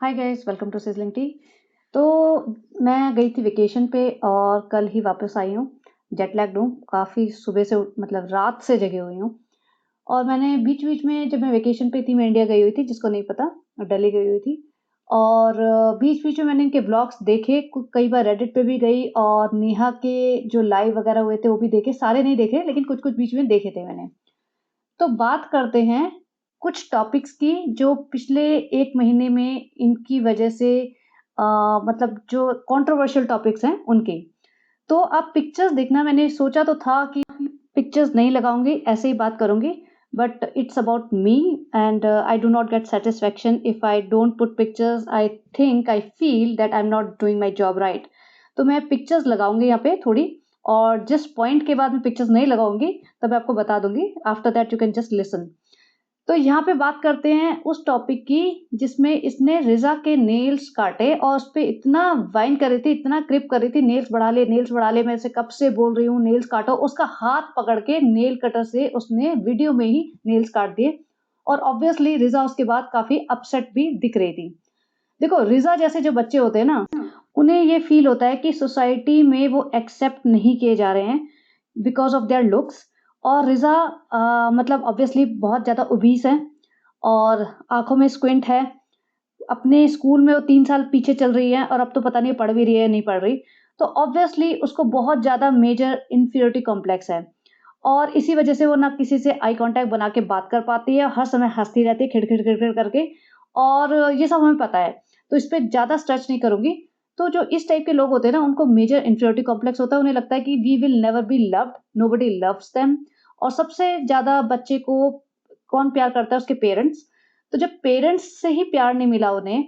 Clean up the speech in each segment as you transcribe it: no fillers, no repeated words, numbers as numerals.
Hi guys, welcome to Sizzling Tea. तो मैं गई थी वेकेशन पे और कल ही वापस आई हूँ। जेट लैग्ड हूँ, काफ़ी सुबह से मतलब रात से जगी हुई हूँ। और मैंने बीच-बीच में जब मैं वेकेशन पे थी, मैं इंडिया गई हुई थी, जिसको नहीं पता, दिल्ली गई हुई थी। और बीच-बीच में मैंने इनके व्लॉग्स देखे, कई बार रेडिट पे भी गई और नेहा के जो लाइव वगैरह हुए थे वो भी देखे, सारे नहीं देखे लेकिन कुछ-कुछ बीच में देखे थे मैंने। तो बात करते हैं कुछ टॉपिक्स की जो पिछले 1 महीने में इनकी वजह से मतलब जो कंट्रोवर्शियल टॉपिक्स हैं उनके। तो आप पिक्चर्स देखना, मैंने सोचा तो था कि पिक्चर्स नहीं लगाऊँगी, ऐसे ही बात करूँगी, but it's about me and I do not gate satisfaction if I don't put pictures. I feel that I am not doing my job right. तो मैं पिक्चर्स लगाऊँगी यहाँ पे थोड़ी, और जिस पॉइंट के बाद मैं पिक्चर्स नहीं लगाऊँगी, तब मैं आपको बता दूँगी। After that you can just listen. तो यहाँ पे बात करते हैं उस टॉपिक की जिसमें इसने रिज़ा के नेल्स काटे और उसपे इतना वाइन कर रही थी, इतना क्रिप कर रही थी, नेल्स बढ़ा ले, मैं इसे कब से बोल रही हूँ नेल्स काटो। उसका हाथ पकड़ के नेल कटर से उसने वीडियो में ही नेल्स काट दिए और ऑब्वियसली रिज़ा उसके बाद काफ़ी अपसेट भी दिख रही थी। देखो, रिज़ा जैसे जो बच्चे होते हैं ना, उन्हें ये फ़ील होता है कि सोसाइटी में वो एक्सेप्ट नहीं किए जा रहे हैं बिकॉज़ ऑफ देयर लुक्स। और रिज़ा मतलब ऑब्वियसली बहुत ज़्यादा ओबीस है और आँखों में स्क्विंट है। अपने स्कूल में वो 3 साल पीछे चल रही है और अब तो पता नहीं पढ़ भी रही है या नहीं पढ़ रही। तो ऑब्वियसली उसको बहुत ज़्यादा मेजर इन्फीरियरिटी कॉम्प्लेक्स है और इसी वज़ह से वो ना किसी से आई कॉन्टैक्ट बना के बात कर पाती है, हर समय हँसती रहती है खिड़-खिड़ करके। और ये सब हमें पता है, तो इस पे ज़्यादा स्ट्रेच नहीं करूँगी। तो जो इस टाइप के लोग होते हैं ना, उनको मेजर इन्फीरियरिटी कॉम्प्लेक्स होता है, उन्हें लगता है कि we will never be loved, nobody loves them. और सबसे ज़्यादा बच्चे को कौन प्यार करता है? उसके पेरेंट्स। तो जब पेरेंट्स से ही प्यार नहीं मिला उन्हें,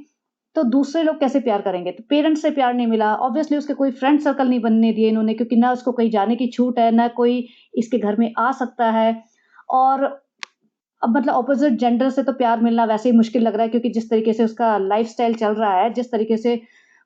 तो दूसरे लोग कैसे प्यार करेंगे? तो पेरेंट्स से प्यार नहीं मिला, ऑब्वियसली उसके कोई फ्रेंड सर्कल नहीं बनने दिए इन्होंने, क्योंकि ना उसको कहीं जाने की छूट है, ना कोई इसके घर में आ सकता है। और अब मतलब अपोज़िट जेंडर से तो प्यार मिलना वैसे ही मुश्किल लग रहा है, क्योंकि जिस तरीके से उसका लाइफ़स्टाइल चल रहा है, जिस तरीके से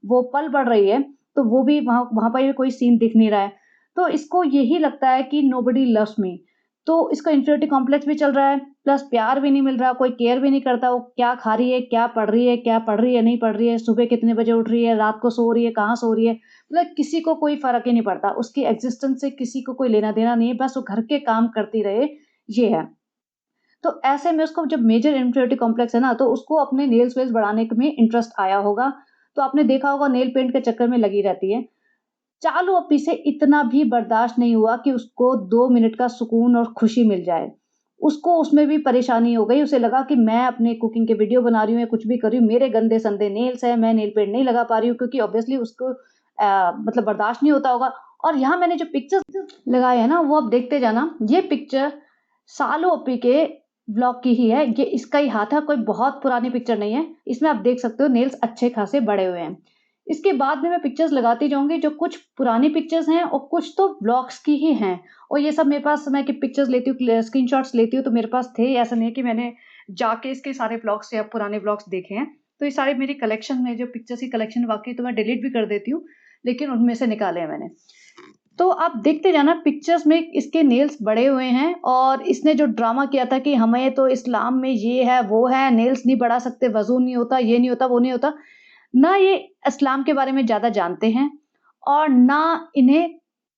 वो पल-बढ़ रही है, तो वो भी वहाँ वहाँ पर भी कोई सीन दिख नहीं रहा है। तो इसको यही लगता है कि नोबडी लव्स मी। तो इसका इन्फीरियरिटी कॉम्प्लेक्स भी चल रहा है, प्लस प्यार भी नहीं मिल रहा, कोई केयर भी नहीं करता, वो क्या खा रही है, क्या पढ़ रही है, क्या पढ़ रही है, नहीं पढ़ रही है, सुबह कितने बजे उठ रही है, रात को सो रही है, कहाँ सो रही है, मतलब किसी को कोई फ़र्क ही नहीं पड़ता। उसकी एक्ज़िस्टेंस से किसी को कोई लेना-देना नहीं है, बस वो घर के काम करती रहे, ये है। तो ऐसे में उसको जब मेजर इन्फीरियरिटी कॉम्प्लेक्स है ना, तो उसको अपने नेल्स-वेल्स बढ़ाने में इंटरेस्ट आया होगा। तो आपने देखा होगा नेल पेंट के चक्कर में लगी रहती है। चालू अपी से इतना भी बर्दाश्त नहीं हुआ कि उसको 2 मिनट का सुकून और खुशी मिल जाए। उसको उसमें भी परेशानी हो गई, उसे लगा कि मैं अपने कुकिंग के वीडियो बना रही हूँ या कुछ भी कर रही हूँ, मेरे गंदे-संदे नेल्स हैं, मैं नेल पेंट नहीं लगा पा रही हूँ, क्योंकि ऑब्वियसली उसको मतलब बर्दाश्त नहीं होता होगा। और यहाँ मैंने जो पिक्चर्स लगाए हैं ना, वो आप देखते जाना। ये पिक्चर सालू अपी के व्लॉग की ही है, ये इसका ही हाथ है, कोई बहुत पुरानी पिक्चर नहीं है। इसमें आप देख सकते हो नेल्स अच्छे खासे बड़े हुए हैं। इसके बाद भी मैं पिक्चर्स लगाती जाऊँगी, जो कुछ पुरानी पिक्चर्स हैं और कुछ तो व्लॉग्स की ही हैं। और ये सब मेरे पास, मैं कि पिक्चर्स लेती हूँ, स्क्रीनशॉट्स लेती हूँ, तो मेरे पास थे, ऐसा नहीं है कि मैंने जाके इसके सारे व्लॉग्स या पुराने व्लॉग्स देखे हैं। तो ये सारे मेरी कलेक्शन में, जो पिक्चर्स की कलेक्शन वाक़ई तो मैं डिलीट भी कर देती हूँ, लेकिन उनमें से निकाले हैं मैंने। तो आप देखते जाना, पिक्चर्स में इसके नेल्स बड़े हुए हैं और इसने जो ड्रामा किया था कि हमें तो इस्लाम में ये है, वो है, नेल्स नहीं बढ़ा सकते, वज़ू नहीं होता, ये नहीं होता, वो नहीं होता। ना ये इस्लाम के बारे में ज़्यादा जानते हैं और ना इन्हें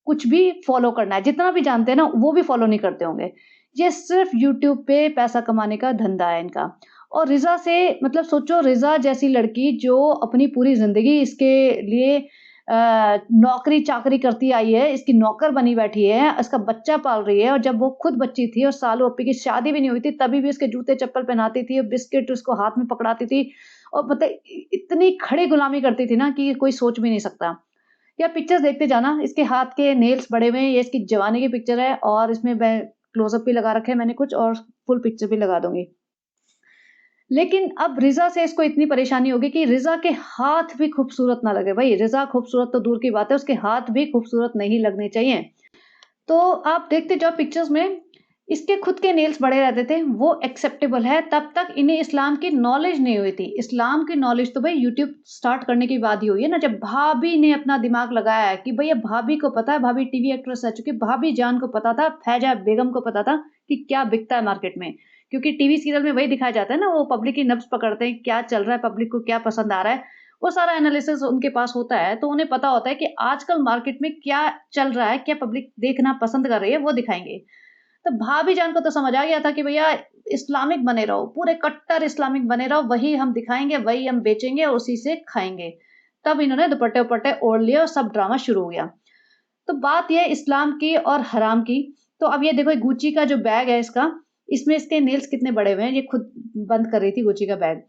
कुछ भी फ़ॉलो करना है। जितना भी जानते हैं ना, वो भी फ़ॉलो नहीं करते होंगे। ये सिर्फ़ यूट्यूब पे पैसा कमाने का धंधा है इनका। और रिज़ा से मतलब सोचो, रिज़ा जैसी लड़की जो अपनी पूरी ज़िंदगी इसके लिए नौकरी-चाकरी करती आई है, इसकी नौकर बनी बैठी है, इसका बच्चा पाल रही है, और जब वो खुद बच्ची थी और सालू अपी की शादी भी नहीं हुई थी, तभी भी इसके जूते-चप्पल पहनाती थी, बिस्किट उसको हाथ में पकड़ाती थी और मतलब इतनी खड़ी गुलामी करती थी ना कि कोई सोच भी नहीं सकता। या पिक्चर्स देखते जाना, इसके हाथ के नेल्स बड़े हुए हैं, ये इसकी जवानी की पिक्चर है और इसमें मैं क्लोज़अप भी लगा रखे हैं मैंने कुछ, और फुल पिक्चर भी लगा दूँगी। लेकिन अब रिज़ा से इसको इतनी परेशानी होगी कि रिज़ा के हाथ भी खूबसूरत ना लगे। भई रिज़ा खूबसूरत तो दूर की बात है, उसके हाथ भी खूबसूरत नहीं लगने चाहिए। तो आप देखते जाओ पिक्चर्स में, इसके खुद के नेल्स बड़े रहते थे, वो एक्सेप्टेबल है, तब तक इन्हें इस्लाम की नॉलेज नहीं हुई थी। इस्लाम की नॉलेज तो भई यूट्यूब स्टार्ट करने के बाद ही हुई है ना, जब भाभी ने अपना दिमाग लगाया है कि भैया भाभी को पता है, भाभी टीवी एक्ट्रेस रह चुकी है, भाभी जान को पता था, फैज़ा बेगम को पता था कि क्या बिकता है मार्केट में। क्योंकि टीवी सीरियल में वही दिखाया जाता है ना, वो पब्लिक की नब्ज़ पकड़ते हैं, क्या चल रहा है, पब्लिक को क्या पसंद आ रहा है, वो सारा एनालिसिस उनके पास होता है, तो उन्हें पता होता है कि आजकल मार्केट में क्या चल रहा है, क्या पब्लिक देखना पसंद कर रही है, वो दिखाएँगे। तो भाभी जान को तो समझ आ गया था कि भैया इस्लामिक बने रहो, पूरे कट्टर इस्लामिक बने रहो, वही हम दिखाएँगे, वही हम बेचेंगे और उसी से खाएँगे। तब इन्होंने दुपट्टे-वुपट्टे ओढ़ लिए और सब ड्रामा शुरू हो गया। तो बात ये है इस्लाम की और हराम की। तो अब ये देखो गुच्ची का जो बैग है इसका, इसमें इसके नेल्स कितने बड़े हुए हैं, ये खुद बंद कर रही थी गुच्ची का बैग।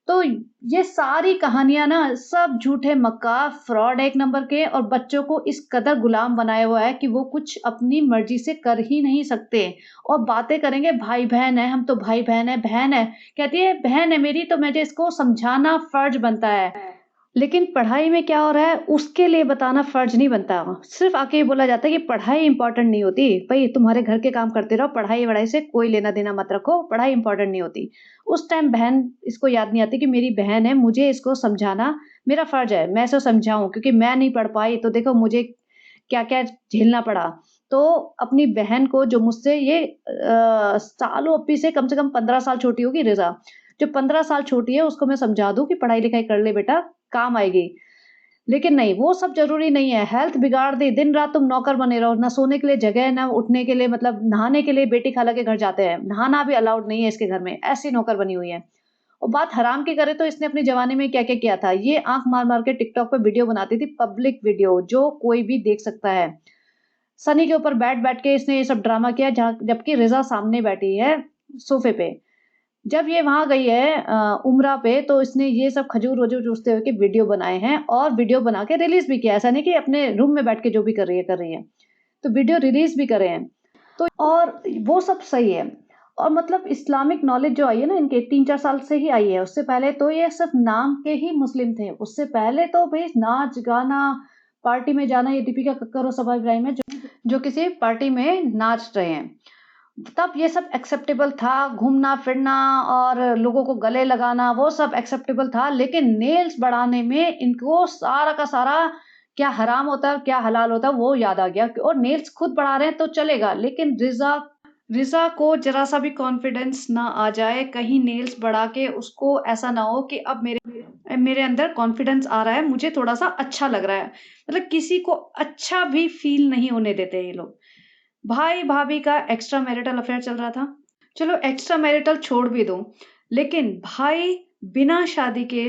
तो ये सारी कहानियाँ ना सब झूठे मक्कार, फ्रॉड एक नंबर के और बच्चों को इस कदर गुलाम बनाया हुआ है कि वो कुछ अपनी मर्ज़ी से कर ही नहीं सकते और बातें करेंगे भाई-बहन है, हम तो भाई-बहन है, बहन है। कहती है बहन है मेरी तो मुझे इसको समझाना फ़र्ज़ बनता है। लेकिन पढ़ाई में क्या हो रहा है, उसके लिए बताना फ़र्ज़ नहीं बनता। सिर्फ़ आके ये बोला जाता है कि पढ़ाई इम्पोर्टेंट नहीं होती। भई तुम्हारे घर के काम करते रहो, पढ़ाई-वढ़ाई से कोई लेना-देना मत रखो, पढ़ाई इम्पोर्टेंट नहीं होती। उस टाइम बहन इसको याद नहीं आती कि मेरी बहन है, मुझे इसको समझाना मेरा फ़र्ज़ है, मैं इसे समझाऊँ क्योंकि मैं नहीं पढ़ पाई तो देखो मुझे क्या-क्या झेलना पड़ा। तो अपनी बहन को जो मुझसे ये सालों अप्पी से कम 15 साल छोटी होगी रिज़ा। जो 15 साल छोटी है उसको मैं समझा दूँ कि पढ़ाई-लिखाई कर ले बेटा, काम आएगी। लेकिन नहीं, वो सब ज़रूरी नहीं है, हेल्थ बिगाड़ दी, दिन-रात तुम नौकर बने रहो, ना सोने के लिए जगह, ना उठने के लिए मतलब नहाने के लिए बेटी खाला के घर जाते हैं, नहाना भी अलाउड नहीं है इसके घर में, ऐसी नौकर बनी हुई है। और बात हराम की करें तो इसने अपने ज़माने में क्या-क्या किया था, ये आँख मार-मार के टिकटॉक पे वीडियो बनाती थी, पब्लिक वीडियो, जो कोई भी देख सकता है। सनी के ऊपर बैठ-बैठ के इसने ये सब ड्रामा किया जहाँ जबकि रिज़ा सामने बैठी है सोफ़े पे। जब ये वहाँ गई है उम्रा पे तो इसने ये सब खजूर-वजूर चूसते हुए के वीडियो बनाए हैं और वीडियो बना के रिलीज़ भी किया है। ऐसा नहीं कि अपने रूम में बैठ के जो भी कर रही है, कर रही है। तो वीडियो रिलीज़ भी करे हैं। तो और वो सब सही है। और मतलब इस्लामिक नॉलेज जो आई है ना इनके 3-4 साल से ही आई है। उससे पहले तो ये सिर्फ़ नाम के ही मुस्लिम थे। उससे पहले तो भई नाच-गाना, पार्टी में जाना ये दीपिका कक्कड़ और सबा इब्राहिम है जो किसी पार्टी में नाच रहे हैं। तब ये सब एक्सेप्टेबल था, घूमना-फिरना और लोगों को गले लगाना, वो सब एक्सेप्टेबल था, लेकिन नेल्स बढ़ाने में इनको सारा का सारा क्या हराम होता है और क्या हलाल होता है, वो याद आ गया और नेल्स खुद बढ़ा रहे हैं तो चलेगा, लेकिन रिज़ा को ज़रा-सा भी कॉन्फिडेंस ना आ जाए, कहीं नेल्स बढ़ा के उसको ऐसा ना हो कि अब मेरे मेरे अंदर कॉन्फिडेंस आ रहा है, मुझे थोड़ा-सा अच्छा लग रहा है। मतलब किसी को अच्छा भी फ़ील नहीं होने देते ये लोग। भाई-भाभी का एक्स्ट्रा मैरिटल अफ़ेयर चल रहा था। चलो एक्स्ट्रा मैरिटल छोड़ भी दो, लेकिन भाई बिना शादी के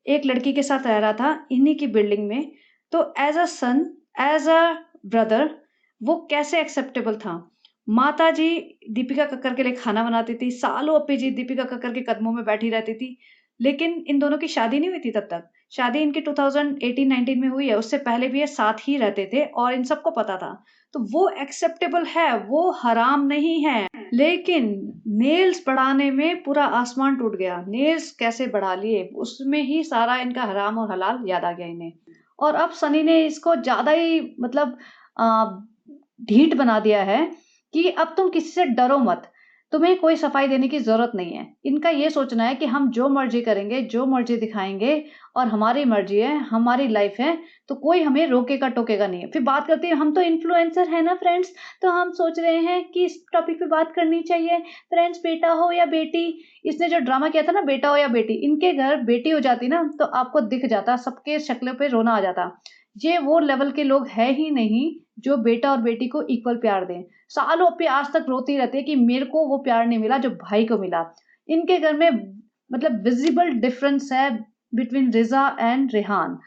एक लड़की के साथ रह रहा था इन्हीं की बिल्डिंग में, तो as a son, as a brother वो कैसे एक्सेप्टेबल था? माताजी दीपिका कक्कड़ के लिए खाना बनाती थी, सालों अप्पी जी दीपिका कक्कड़ के कदमों में बैठी रहती थी, लेकिन इन दोनों की शादी नहीं हुई थी तब तक। शादी इनकी 2018-19 में हुई है, उससे पहले भी ये साथ ही रहते थे और इन सबको पता था। तो वो एक्सेप्टेबल है, वो हराम नहीं है। लेकिन नेल्स बढ़ाने में पूरा आसमान टूट गया। नेल्स कैसे बढ़ा लिए, उसमें ही सारा इनका हराम और हलाल याद आ गया इन्हें। और अब सनी ने इसको ज़्यादा ही मतलब अ, ढीठ बना दिया है कि अब तुम किसी से डरो मत। तुम्हें कोई सफाई देने की ज़रूरत नहीं है। इनका ये सोचना है कि हम जो मर्ज़ी करेंगे, जो मर्ज़ी दिखाएँगे और हमारी मर्ज़ी है, हमारी लाइफ़ है, तो कोई हमें रोकेगा-टोकेगा नहीं। फिर बात करती है हम तो इन्फ्लुएंसर हैं ना फ्रेंड्स, तो हम सोच रहे हैं कि इस टॉपिक पे बात करनी चाहिए। फ्रेंड्स बेटा हो या बेटी, इसने जो ड्रामा किया था ना बेटा हो या बेटी, इनके घर बेटी हो जाती ना तो आपको दिख जाता, सबके शक्ल पे रोना आ जाता। ये वो लेवल के लोग हैं ही नहीं जो बेटा और बेटी को इक्वल प्यार दें। सालों पे आज तक रोती रहती है कि मेरे को वो प्यार नहीं मिला जो भाई को मिला। इनके घर में मतलब विज़िबल डिफ़रेंस है बिटवीन रिज़ा एंड रेहान।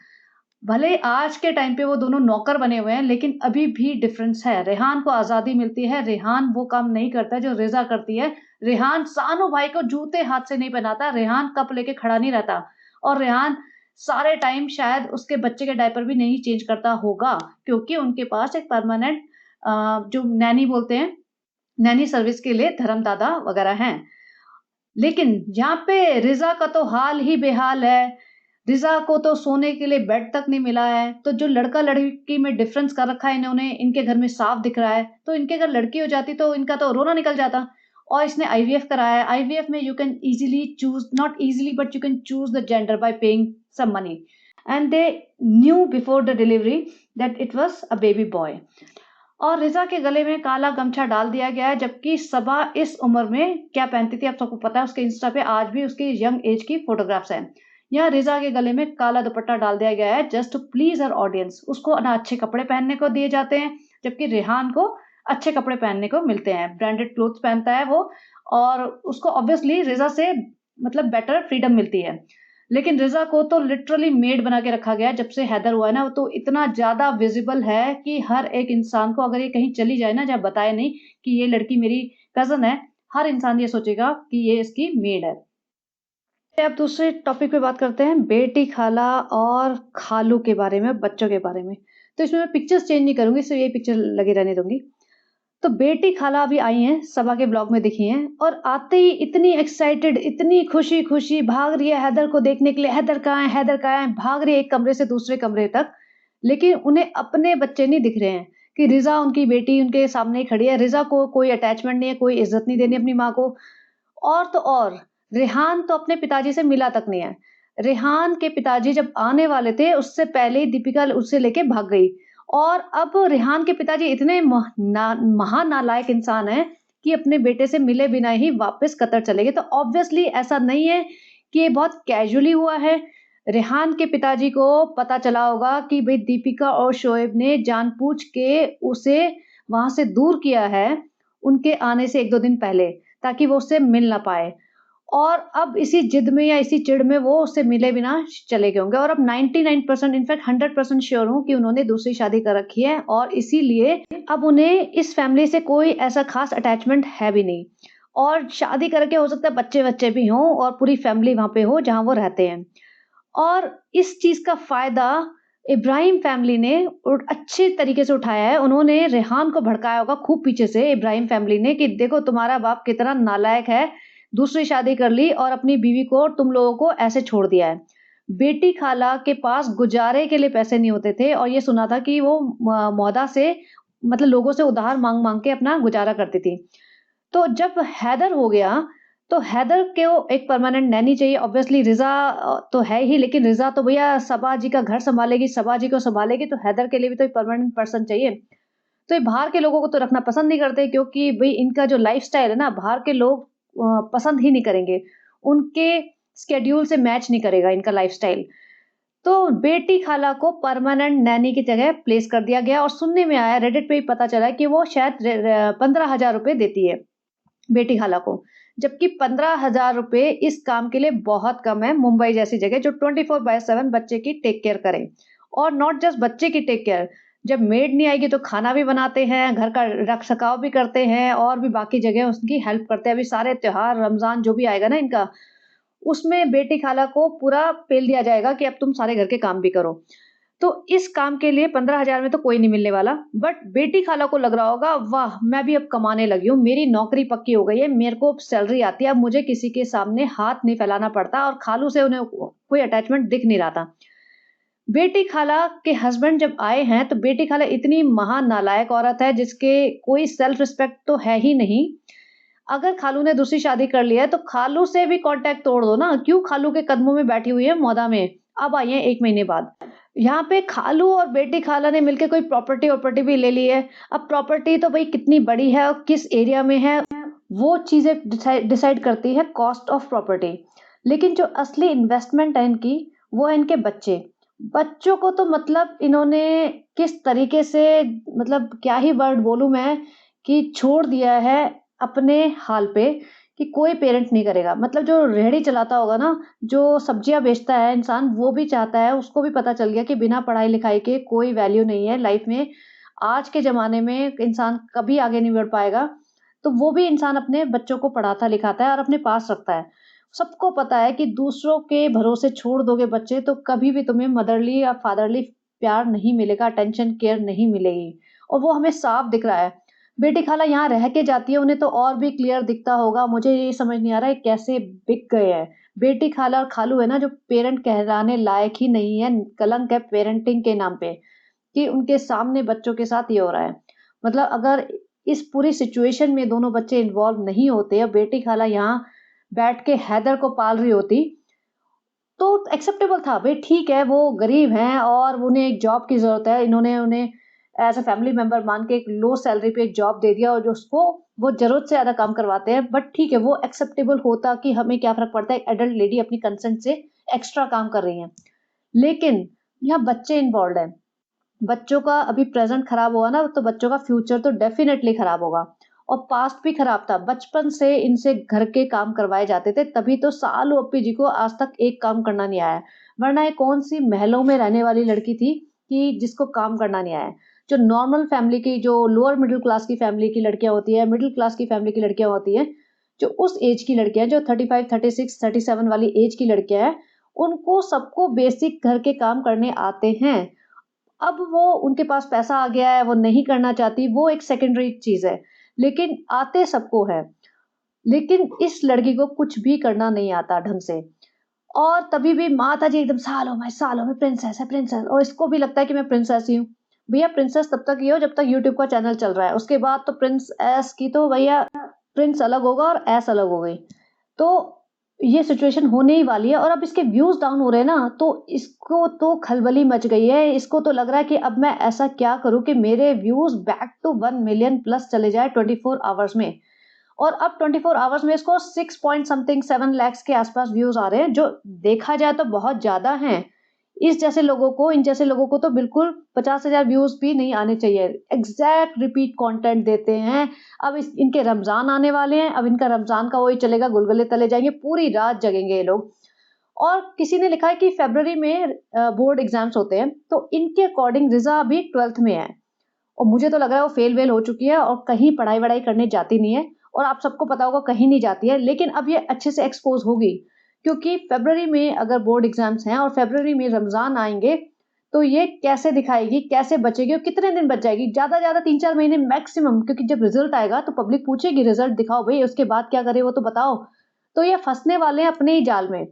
भले आज के टाइम पे वो दोनों नौकर बने हुए हैं, लेकिन अभी भी डिफ़रेंस है। रेहान को आज़ादी मिलती है, रेहान वो काम नहीं करता जो रिज़ा करती है। रेहान सानू भाई को जूते हाथ से नहीं पहनाता, रेहान कप लेके खड़ा नहीं रहता और रेहान सारे टाइम शायद उसके बच्चे के डायपर भी नहीं चेंज करता होगा, क्योंकि उनके पास एक परमानेंट जो नैनी बोलते हैं, नैनी सर्विस के लिए धर्मदादा वगैरह हैं। लेकिन यहाँ पे रिज़ा का तो हाल ही बेहाल है। रिज़ा को तो सोने के लिए बेड तक नहीं मिला है। तो जो लड़का-लड़की में डिफ़रेंस कर रखा है इन्होंने, इनके घर में साफ दिख रहा है। तो इनके अगर लड़की हो जाती तो इनका तो रोना निकल जाता। और इसने आईवीएफ कराया है। आईवीएफ में you can easily choose not easily but you can choose the gender by paying some money. And they knew before the delivery that it was a baby boy. और रिज़ा के गले में काला गमछा डाल दिया गया है, जबकि सबा इस उम्र में क्या पहनती थी आप सबको पता है, उसके इंस्टा पे आज भी उसकी यंग एज की फ़ोटोग्राफ्स हैं। यहाँ रिज़ा के गले में काला दुपट्टा डाल दिया गया है just to please her audience. उसको ना अच्छे कपड़े पहनने को दिए जाते हैं, जबकि रेहान को अच्छे कपड़े पहनने को मिलते हैं। ब्रांडेड क्लोथ्स पहनता है वो और उसको ऑब्वियसली रिज़ा से मतलब बेटर फ्रीडम मिलती है। लेकिन रिज़ा को तो लिटरली मेड बना के रखा गया है जब से हैदर हुआ है ना, तो इतना ज़्यादा विज़िबल है कि हर एक इंसान को अगर ये कहीं चली जाए ना, जब बताए नहीं कि ये लड़की मेरी कज़न है, हर इंसान ये सोचेगा कि ये इसकी मेड है। अब दूसरे टॉपिक पे बात करते हैं, बेटी खाला और खालू के बारे में, बच्चों के बारे में। तो इसमें मैं पिक्चर्स चेंज नहीं करूँगी, सिर्फ़ यही पिक्चर लगी रहने दूँगी। तो बेटी खाला अभी आई हैं, सबा के ब्लॉग में दिखी हैं और आते ही इतनी एक्साइटेड, इतनी खुशी-खुशी भाग रही है हैदर को देखने के लिए, हैदर कहाँ है, हैदर कहाँ है? भाग रही है एक कमरे से दूसरे कमरे तक। लेकिन उन्हें अपने बच्चे नहीं दिख रहे हैं कि रिज़ा उनकी बेटी उनके सामने ही खड़ी है। रिज़ा को कोई अटैचमेंट नहीं है, कोई इज़्ज़त नहीं देनी अपनी माँ को। और तो और, रेहान तो अपने पिताजी से मिला तक नहीं है। रेहान के पिताजी जब आने वाले थे, उससे पहले ही दीपिका उसे लेके भाग गई। और अब रेहान के पिताजी इतने महानालायक इंसान हैं कि अपने बेटे से मिले बिना ही वापस कतर चले गए। तो ऑब्वियसली ऐसा नहीं है कि ये बहुत कैज़ुअली हुआ है। रेहान के पिताजी को पता चला होगा कि भई दीपिका और शोएब ने जानबूझ के उसे वहाँ से दूर किया है, उनके आने से 1-2 दिन पहले, ताकि वो उससे मिल ना पाए। और अब इसी जिद में या इसी चिढ़ में वो उससे मिले बिना चले गए होंगे और अब 99% इनफैक्ट 100% श्योर हूँ कि उन्होंने दूसरी शादी कर रखी है और इसीलिए अब उन्हें इस फैमिली से कोई ऐसा खास अटैचमेंट है भी नहीं। और शादी करके हो सकता है बच्चे-वच्चे भी हों और पूरी फैमिली वहाँ पे हो जहाँ वो रहते हैं। और इस चीज़ का फ़ायदा इब्राहिम फैमिली ने अच्छे तरीके से उठाया है। उन्होंने रेहान को भड़काया होगा खूब पीछे से इब्राहिम फैमिली ने कि देखो तुम्हारा बाप कितना नालायक है, दूसरी शादी कर ली और अपनी बीवी को तुम लोगों को ऐसे छोड़ दिया है। बेटी खाला के पास गुज़ारे के लिए पैसे नहीं होते थे और ये सुना था कि वो मौदा से मतलब लोगों से उधार माँग-माँग के अपना गुज़ारा करती थी। तो जब हैदर हो गया, तो हैदर को एक परमानेंट नैनी चाहिए ऑब्वियसली रिज़ा तो है ही लेकिन रिज़ा तो भैया सबा जी का घर सँभालेगी, सबा जी को सँभालेगी तो हैदर के लिए भी तो एक परमानेंट पर्सन चाहिए। तो ये बाहर के लोगों को तो रखना पसंद नहीं करते क्योंकि भई इनका जो लाइफ़स्टाइल है ना बाहर के लोग पसंद ही नहीं करेंगे। उनके शेड्यूल से मैच नहीं करेगा इनका लाइफ़स्टाइल। तो बेटी खाला को परमानेंट नैनी की जगह प्लेस कर दिया गया और सुनने में आया रेडिट पे ही पता चला कि वो शायद 15,000 रुपए देती है। बेटी खाला को। जबकि 15,000 रुपए इस काम के लिए बहुत कम है, मुंबई जैसी जगह जो 24/7 बच्चे की टेक केयर करे। और नॉट जस्ट बच्चे की टेक केयर, जब मेड नहीं आएगी तो खाना भी बनाते हैं, घर का रख-रखाव भी करते हैं और भी बाकी जगह उसकी हेल्प करते हैं। अभी सारे त्योहार, रमज़ान जो भी आएगा ना इनका, उसमें बेटी खाला को पूरा पेल दिया जाएगा कि अब तुम सारे घर के काम भी करो। तो इस काम के लिए 15,000 में तो कोई नहीं मिलने वाला। बट बेटी खाला को लग रहा होगा, वाह! मैं भी अब कमाने लगी हूँ, मेरी नौकरी पक्की हो गई है, मेरे को अब सैलरी आती है, अब मुझे किसी के सामने हाथ नहीं फैलाना पड़ता और खालू से उन्हें कोई अटैचमेंट दिख नहीं रहा था। बेटी खाला के हस्बैंड जब आए हैं, तो बेटी खाला इतनी महानालायक औरत है जिसके कोई सेल्फ रिस्पेक्ट तो है ही नहीं। अगर खालू ने दूसरी शादी कर ली है, तो खालू से भी कॉन्टैक्ट तोड़ दो ना, क्यों खालू के कदमों में बैठी हुई है मौदा में, अब आई है 1 महीने बाद। यहाँ पे खालू और बेटी खाला ने मिलके कोई प्रॉपर्टी-वॉपर्टी भी ले ली है। अब प्रॉपर्टी तो भई कितनी बड़ी है और किस एरिया में है, वो चीज़ें डिसाइड करती है कॉस्ट ऑफ प्रॉपर्टी। लेकिन जो असली इन्वेस्टमेंट है इनकी, वो है इनके बच्चे। बच्चों को तो मतलब इन्होंने किस तरीके से मतलब क्या ही वर्ड बोलूँ मैं कि छोड़ दिया है अपने हाल पे कि कोई पेरेंट नहीं करेगा। मतलब जो रेहड़ी चलाता होगा ना, जो सब्जियाँ बेचता है इंसान, वो भी चाहता है, उसको भी पता चल गया कि बिना पढ़ाई-लिखाई के कोई वैल्यू नहीं है लाइफ़ में। आज के ज़माने में इंसान कभी आगे नहीं बढ़ पाएगा, तो वो भी इंसान अपने बच्चों को पढ़ाता-लिखाता है और अपने पास रखता है। सबको पता है कि दूसरों के भरोसे छोड़ दोगे बच्चे, तो कभी भी तुम्हें मदरली या फादरली प्यार नहीं मिलेगा, अटेंशन, केयर नहीं मिलेगी और वो हमें साफ दिख रहा है। बेटी खाला यहाँ रह के जाती है, उन्हें तो और भी क्लियर दिखता होगा। मुझे ये समझ नहीं आ रहा है कैसे बिक गए हैं। बेटी खाला और खालू है ना जो पेरेंट कहलाने लायक ही नहीं है, कलंक है पेरेंटिंग के नाम पे, कि उनके सामने बच्चों के साथ ये हो रहा है। मतलब अगर इस पूरी सिचुएशन में दोनों बच्चे इन्वॉल्व नहीं होते और बेटी खाला यहाँ बैठ के हैदर को पाल रही होती, तो एक्सेप्टेबल था। भई ठीक है, वो गरीब हैं और उन्हें एक जॉब की ज़रूरत है। इन्होंने उन्हें एज अ फैमिली मेंबर मान के एक लो सैलरी पे एक जॉब दे दिया और जो उसको वो जरूरत से ज्यादा काम करवाते हैं, बट ठीक है वो एक्सेप्टेबल होता कि हमें क्या फर्क पड़ता है, एक एडल्ट लेडी अपनी कंसेंट से एक्स्ट्रा काम कर रही है। लेकिन यहाँ बच्चे इन्वॉल्व है, बच्चों का अभी प्रेजेंट खराब हुआ ना तो बच्चों का फ्यूचर तो डेफिनेटली खराब होगा। और पास्ट भी खराब था, बचपन से इनसे घर के काम करवाए जाते थे, तभी तो सालू अप्पी जी को आज तक एक काम करना नहीं आया। वरना ये कौन सी महलों में रहने वाली लड़की थी कि जिसको काम करना नहीं आया। जो नॉर्मल फैमिली की, जो लोअर मिडिल क्लास की फैमिली की लड़कियां होती है, मिडिल क्लास की फैमिली की लड़कियां होती है, जो उस एज की लड़कियां, जो 35 36 37 वाली एज की लड़कियां हैं, उनको सबको बेसिक घर के काम करने आते हैं। अब वो उनके पास पैसा आ गया है, वो नहीं करना चाहती, वो एक सेकेंडरी चीज़ है, लेकिन आते सबको है। लेकिन इस लड़की को कुछ भी करना नहीं आता ढंग से। और तभी भी माताजी एकदम सालों में प्रिंसेस है, प्रिंसेस, और इसको भी लगता है कि मैं प्रिंसेस ही हूँ। भैया प्रिंसेस तब तक ही हो जब तक यूट्यूब का चैनल चल रहा है, उसके बाद तो प्रिंसेस की तो भैया प्रिंस अलग होगा और ऐस अलग हो गई। तो ये सिचुएशन होने ही वाली है और अब इसके व्यूज डाउन हो रहे हैं ना, तो इसको तो खलबली मच गई है। इसको तो लग रहा है कि अब मैं ऐसा क्या करूं कि मेरे views back to 1 million plus चले जाए 24 आवर्स में। और अब 24 आवर्स में इसको 6 पॉइंट समथिंग 7 lakhs के आसपास व्यूज आ रहे हैं, जो देखा जाए तो बहुत ज्यादा हैं। इस जैसे लोगों को, इन जैसे लोगों को तो बिल्कुल 50,000 व्यूज भी नहीं आने चाहिए। एग्जैक्ट रिपीट कंटेंट देते हैं। अब इनके रमजान आने वाले हैं, अब इनका रमजान का वही चलेगा, गुलगुले तले जाएंगे, पूरी रात जगेंगे ये लोग। और किसी ने लिखा है कि फरवरी में बोर्ड एग्जाम्स होते हैं, तो इनके अकॉर्डिंग रिजा अभी 12th में है और मुझे तो लग रहा है वो फेल वेल हो चुकी है और कहीं पढ़ाई वढ़ाई करने जाती नहीं है। और आप सबको पता होगा कहीं नहीं जाती है, लेकिन अब ये अच्छे से एक्सपोज होगी, क्योंकि फरवरी में अगर बोर्ड एग्जाम्स हैं और फरवरी में रमजान आएंगे, तो ये कैसे दिखाएगी, कैसे बचेगी और कितने दिन बच जाएगी। ज्यादा ज्यादा 3 4 महीने मैक्सिमम, क्योंकि जब रिजल्ट आएगा तो पब्लिक पूछेगी रिजल्ट दिखाओ भाई, उसके बाद क्या करे वो तो बताओ। तो ये फंसने वाले हैं अपने ही जाल में।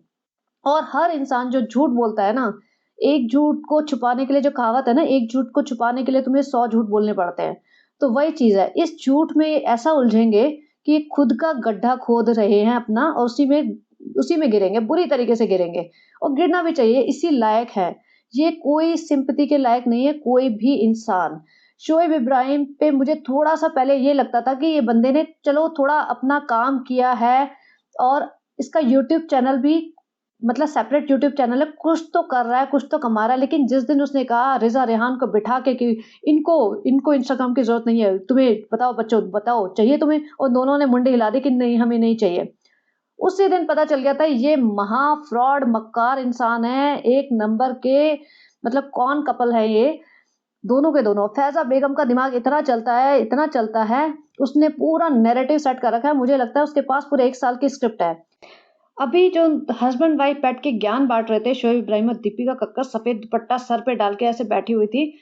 और हर इंसान जो झूठ बोलता है ना, एक झूठ को छुपाने के लिए, जो कहावत है ना, एक झूठ को छुपाने के लिए तुम्हें 100 झूठ बोलने पड़ते हैं। तो वही चीज है, इस झूठ में ऐसा उलझेंगे कि खुद का गड्ढा खोद रहे हैं अपना, और उसी में गिरेंगे, बुरी तरीके से गिरेंगे। और गिरना भी चाहिए, इसी लायक है। ये कोई सिंपैथी के लायक नहीं है कोई भी इंसान। शोएब इब्राहिम पे मुझे थोड़ा सा पहले ये लगता था कि ये बंदे ने चलो थोड़ा अपना काम किया है, और इसका यूट्यूब चैनल भी, मतलब सेपरेट यूट्यूब चैनल है, कुछ तो कर रहा है, कुछ तो कमा रहा है। लेकिन जिस दिन उसने कहा रिजा रेहान को बिठा के कि इनको इनको इंस्टाग्राम की जरूरत नहीं है, तुम्हें बताओ बच्चों बताओ चाहिए तुम्हें, और दोनों ने मुंडे हिला दी कि नहीं हमें नहीं चाहिए, उसी दिन पता चल गया था ये महा फ्रॉड मक्कार इंसान है, एक नंबर के। मतलब कौन कपल है ये, दोनों के दोनों। फैजा बेगम का दिमाग इतना चलता है, इतना चलता है, उसने पूरा नैरेटिव सेट कर रखा है। मुझे लगता है उसके पास पूरे 1 साल की स्क्रिप्ट है। अभी जो हस्बैंड वाइफ बैठ के ज्ञान बांट रहे थे, शोएब इब्राहिम और दीपिका कक्कर सफेद दुपट्टा सर पे डाल के ऐसे बैठी हुई थी,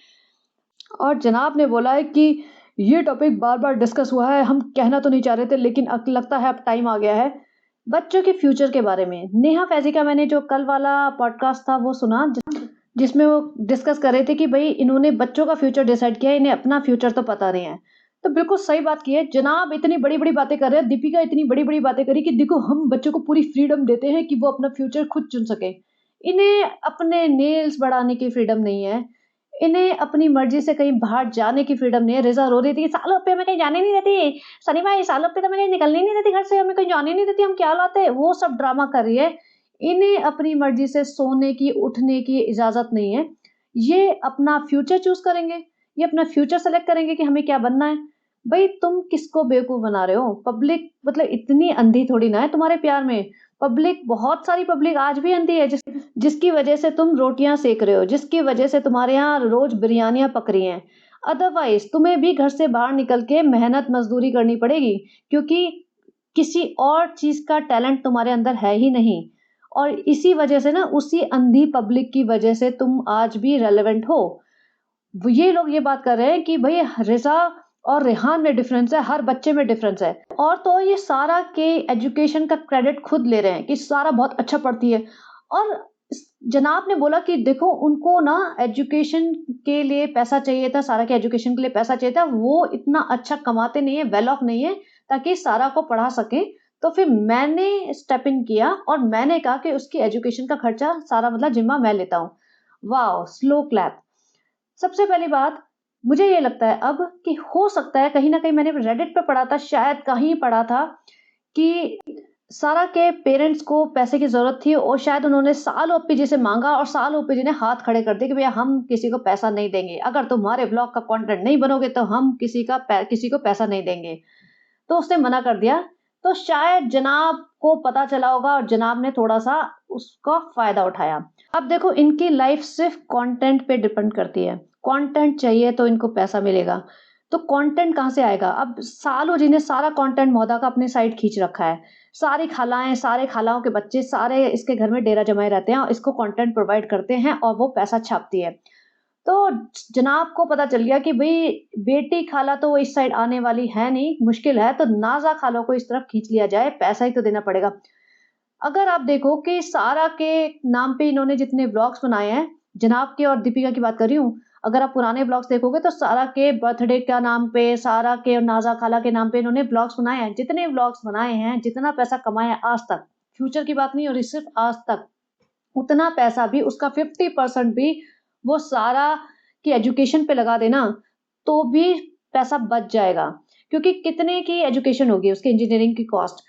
और जनाब ने बोला है कि ये टॉपिक बार बार डिस्कस हुआ है, हम कहना तो नहीं चाह रहे थे लेकिन अब लगता है अब टाइम आ गया है। बच्चों के फ्यूचर के बारे में नेहा फैजी का मैंने जो कल वाला पॉडकास्ट था वो सुना, जिसमें वो डिस्कस कर रहे थे कि भाई इन्होंने बच्चों का फ्यूचर डिसाइड किया, इन्हें अपना फ्यूचर तो पता नहीं है। तो बिल्कुल सही बात की है जनाब, इतनी बड़ी बड़ी बातें कर रहे हैं, दीपिका इतनी बड़ी बड़ी बातें करी कि देखो हम बच्चों को पूरी फ्रीडम देते हैं कि वो अपना फ्यूचर खुद चुन सके। इन्हें अपने नेल्स बढ़ाने की फ्रीडम नहीं है, इन्हें अपनी मर्जी से कहीं बाहर जाने की फ्रीडम नहीं है। रिजा रो रही थी कि सालों पे मैं कहीं जाने नहीं देती, सनी भाई सालों पे तो मैं कहीं निकलने नहीं देती घर से, हमें कहीं जाने नहीं देती, हम क्या लाते हैं, वो सब ड्रामा कर रही है। इन्हें अपनी मर्जी से सोने की उठने की इजाजत नहीं है। ये अपना फ्यूचर चूज करेंगे, ये अपना फ्यूचर सेलेक्ट करेंगे कि हमें क्या बनना है। भाई तुम किसको बेवकूफ बना रहे हो? पब्लिक मतलब इतनी अंधी थोड़ी ना है तुम्हारे प्यार में। पब्लिक, बहुत सारी पब्लिक आज भी अंधी है, जिसकी वजह से तुम रोटियां सेक रहे हो, जिसकी वजह से तुम्हारे यहाँ रोज बिरयानियां पक रही हैं। अदरवाइज तुम्हें भी घर से बाहर निकल के मेहनत मजदूरी करनी पड़ेगी, क्योंकि किसी और चीज का टैलेंट तुम्हारे अंदर है ही नहीं। और इसी वजह से ना, उसी अंधी पब्लिक की वजह से तुम आज भी रेलेवेंट हो। ये लोग ये बात कर रहे हैं कि भाई रिजा और रेहान में डिफरेंस है, हर बच्चे में डिफरेंस है, और तो ये सारा के एजुकेशन का क्रेडिट खुद ले रहे हैं कि सारा बहुत अच्छा पढ़ती है। और जनाब ने बोला कि देखो उनको ना एजुकेशन के लिए पैसा चाहिए था, सारा के एजुकेशन के लिए पैसा चाहिए था, वो इतना अच्छा कमाते नहीं है, वेल ऑफ नहीं है ताकि सारा को पढ़ा सके। तो फिर मैंने स्टेप इन किया और मैंने कहा कि उसकी एजुकेशन का खर्चा सारा, मतलब जिम्मा मैं लेता हूँ। वाह, स्लो क्लैप। सबसे पहली बात, मुझे ये लगता है अब कि हो सकता है कहीं न कहीं मैंने रेडिट पे पढ़ा था, शायद कहीं पढ़ा था कि सारा के पेरेंट्स को पैसे की ज़रूरत थी और शायद उन्होंने साल ओप्पी जी से माँगा और साल ओप्पी जी ने हाथ खड़े कर दिए कि भैया हम किसी को पैसा नहीं देंगे। अगर तुम्हारे ब्लॉग का कंटेंट नहीं बनोगे तो हम किसी को पैसा नहीं देंगे। तो उसने मना कर दिया। तो शायद जनाब को पता चला होगा और जनाब ने थोड़ा-सा उसका फ़ायदा उठाया। अब देखो इनकी लाइफ़ सिर्फ़ कंटेंट पे डिपेंड करती है। कंटेंट चाहिए तो इनको पैसा मिलेगा। तो कंटेंट कहाँ से आएगा? अब सालू जी ने सारा कंटेंट मौदा का अपनी साइड खींच रखा है। सारी खालाएँ, सारे खालाओं के बच्चे सारे इसके घर में डेरा जमाए रहते हैं और इसको कंटेंट प्रोवाइड करते हैं और वो पैसा छापती है। तो जनाब को पता चल गया कि भई बेटी खाला तो वो इस साइड आने वाली है नहीं, मुश्किल है तो नाज़ा खालों को इस तरफ खींच लिया जाए, पैसा ही तो देना पड़ेगा। अगर आप देखो कि सारा के नाम पे इन्होंने जितने व्लॉग्स बनाए हैं, जनाब के और दीपिका की बात कर रही हूँ, अगर आप पुराने व्लॉग्स देखोगे तो सारा के बर्थडे का नाम पे, सारा के और नाज़ा खाला के नाम पे इन्होंने व्लॉग्स बनाए हैं। जितने व्लॉग्स बनाए हैं, जितना पैसा कमाए हैं आज तक, फ्यूचर की बात नहीं हो रही, सिर्फ़ आज तक, उतना पैसा भी उसका 50% भी वो सारा की एजुकेशन पे लगा देना, तो भी पैसा बच जाएगा। क्योंकि कितने की एजुकेशन होगी उसकी इंजीनियरिंग की कॉस्ट।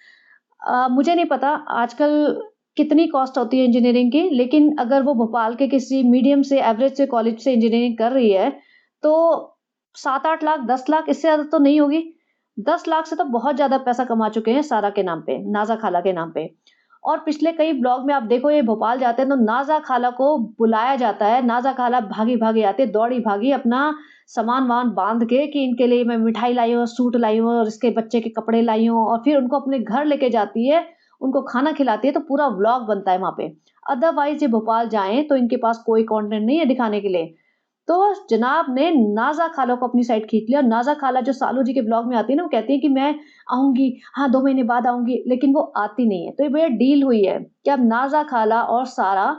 मुझे नहीं पता आजकल कितनी कॉस्ट होती है इंजीनियरिंग की, लेकिन अगर वो भोपाल के किसी मीडियम से एवरेज से कॉलेज से इंजीनियरिंग कर रही है, तो 7-8 लाख, 10 लाख इससे ज़्यादा तो नहीं होगी। 10 लाख से तो बहुत ज़्यादा पैसा कमा चुके हैं सारा के नाम पे, नाज़ा खाला के नाम पे। और पिछले कई ब्लॉग में आप देखो ये भोपाल जाते हैं तो नाज़ा खाला को बुलाया जाता है, नाज़ा खाला भागी-भागी आती है, दौड़ी-भागी अपना सामान-वामान बाँध के कि इनके लिए मैं मिठाई लाई हूँ, सूट लाई हूँ और इसके बच्चे के कपड़े लाई हूँ और फिर उनको अपने घर लेके जाती है, उनको खाना खिलाती है तो पूरा व्लॉग बनता है वहाँ पे। अदरवाइज़ ये भोपाल जाएँ तो इनके पास कोई कंटेंट नहीं है दिखाने के लिए। तो जनाब ने नाज़ा खाला को अपनी साइड खींच लिया। नाज़ा खाला जो सालू जी के ब्लॉग में आती है ना, वो कहती है कि मैं आऊँगी, हाँ 2 महीने बाद आऊँगी, लेकिन वो आती नहीं है। तो ये भैया डील हुई है कि अब नाज़ा खाला और सारा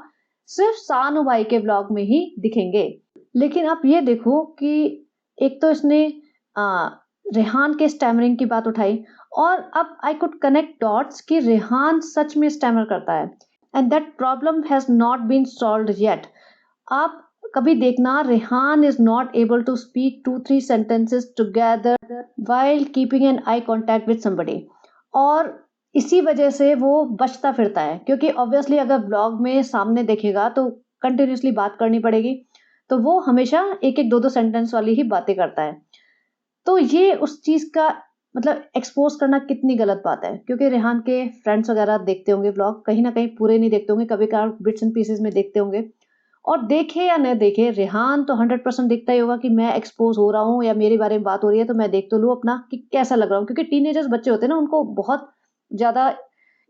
सिर्फ़ सानू भाई के ब्लॉग में ही दिखेंगे। लेकिन आप ये देखो कि एक तो इसने अ, रेहान के स्टैमरिंग की बात उठाई और अब आई कुड कनेक्ट डॉट्स कि रेहान सच में स्टैमर करता है and that problem has not been solved yet. आप कभी देखना Rehan is not able to speak 2-3 sentences together while keeping an eye contact with somebody और इसी वजह से वो बचता फिरता है क्योंकि ऑब्वियसली अगर ब्लॉग में सामने देखेगा तो कंटिन्यूअसली बात करनी पड़ेगी। तो वो हमेशा 1-1 2-2 सेंटेंस वाली ही बातें करता है। तो ये उस चीज़ का मतलब एक्सपोज़ करना कितनी गलत बात है क्योंकि रेहान के फ्रेंड्स वगैरह देखते होंगे व्लॉग, कहीं न कहीं पूरे नहीं देखते होंगे, कभी-कभार बिट्स एंड पीसेस में देखते होंगे। और देखे या न देखे, रेहान तो 100% दिखता ही होगा कि मैं एक्सपोज़ हो रहा हूँ या मेरे बारे में बात हो रही है, तो मैं देख तो लूँ अपना कि कैसा लग रहा हूँ। क्योंकि टीनेजर्स बच्चे होते हैं ना, उनको बहुत ज़्यादा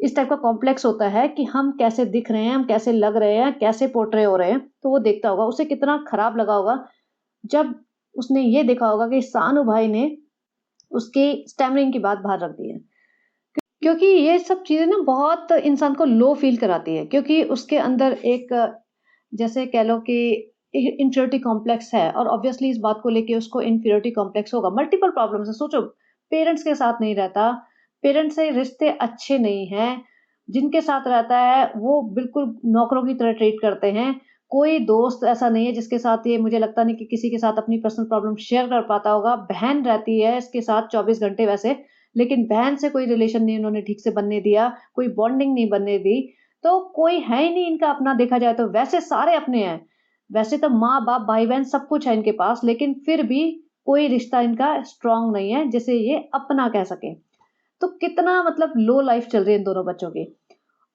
इस टाइप का कॉम्प्लेक्स होता है कि हम कैसे दिख रहे हैं, हम कैसे लग रहे हैं, कैसे पोर्ट्रे हो रहे हैं, तो वो देखता होगा। उसे कितना खराब लगा होगा, जब उसने ये देखा होगा कि सानू भाई ने उसके स्टैमरिंग की बात बाहर रख दी है। क्योंकि ये सब चीज़ें ना बहुत इंसान को लो फ़ील कराती है क्योंकि उसके अंदर एक जैसे कह लो कि इन्फीरियरिटी कॉम्प्लेक्स है और ऑब्वियसली इस बात को लेके उसको इन्फीरियरिटी कॉम्प्लेक्स होगा। मल्टीपल प्रॉब्लम्स है। सोचो पेरेंट्स के साथ नहीं रहता, पेरेंट्स से रिश्ते अच्छे नहीं हैं, जिनके साथ रहता है वो बिल्कुल नौकरों की तरह ट्रीट करते हैं। कोई दोस्त ऐसा नहीं है जिसके साथ ये मुझे लगता नहीं कि किसी के साथ अपनी पर्सनल प्रॉब्लम शेयर कर पाता होगा। बहन रहती है इसके साथ 24 घंटे वैसे, लेकिन बहन से कोई रिलेशन नहीं उन्होंने ठीक से बनने दिया, कोई बॉन्डिंग नहीं बनने दी। तो कोई है ही नहीं इनका अपना देखा जाए तो, वैसे सारे अपने हैं। वैसे तो माँ-बाप, भाई-बहन सब कुछ है इनके पास, लेकिन फिर भी कोई रिश्ता इनका स्ट्रॉन्ग नहीं है, जिसे ये अपना कह सकें। तो कितना मतलब लो लाइफ़ चल रही है इन दोनों बच्चों की।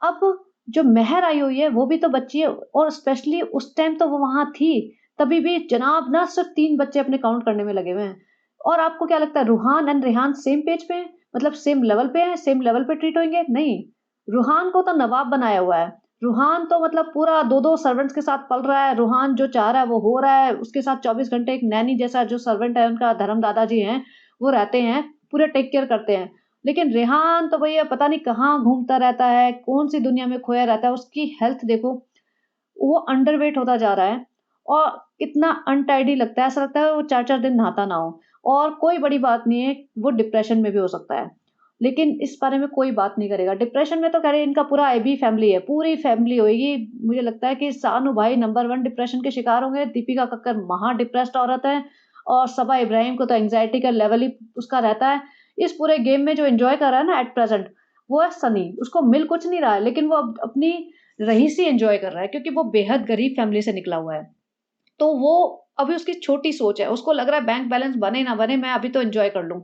अब जो मेहर आई हुई है, वो भी तो बच्ची है और स्पेशली उस टाइम तो वो वहाँ थी, तभी भी जनाब ना सिर्फ़ 3 बच्चे अपने काउंट करने में लगे हुए हैं। और आपको क्या लगता है Ruhan and Rehan same page पे हैं? मतलब सेम लेवल पे हैं, सेम लेवल पे ट्रीट होंगे? नहीं। रूहान को तो नवाब बनाया हुआ है। रूहान तो मतलब पूरा 2-2 सर्वेंट्स के साथ पल रहा है, रूहान जो चाह रहा है वो हो रहा है, उसके साथ 24 घंटे एक नैनी जैसा जो सर्वेंट है उनका धर्म दादाजी हैं, वो रहते हैं, पूरे टेक केयर करते हैं। लेकिन रेहान तो भैया पता नहीं कहाँ घूमता रहता है, कौन-सी दुनिया में खोया रहता है, उसकी हेल्थ देखो, वो अंडरवेट होता जा रहा है और इतना अनटाइडी लगता है, ऐसा लगता है वो 4-4 दिन नहाता ना हो और कोई बड़ी बात नहीं है, वो डिप्रेशन में भी हो सकता है। लेकिन इस बारे में कोई बात नहीं करेगा। डिप्रेशन में तो कह रहे इनका पूरा आईबी फैमिली है, पूरी फैमिली होएगी। मुझे लगता है कि सानू भाई नंबर 1 डिप्रेशन के शिकार होंगे, दीपिका कक्कर महा डिप्रेस्ड औरत है और सबा इब्राहिम को तो एंग्जायटी का लेवल ही उसका रहता है। इस पूरे गेम में जो एन्जॉय कर रहा है ना एट प्रेज़ेंट, वो है सनी। उसको मिल कुछ नहीं रहा है, लेकिन वो अब अपनी रईसी एन्जॉय कर रहा है, क्योंकि वो बेहद गरीब फैमिली से निकला हुआ है। तो वो अभी उसकी छोटी सोच है, उसको लग रहा है बैंक बैलेंस बने ना बने, मैं अभी तो एन्जॉय कर लूँ।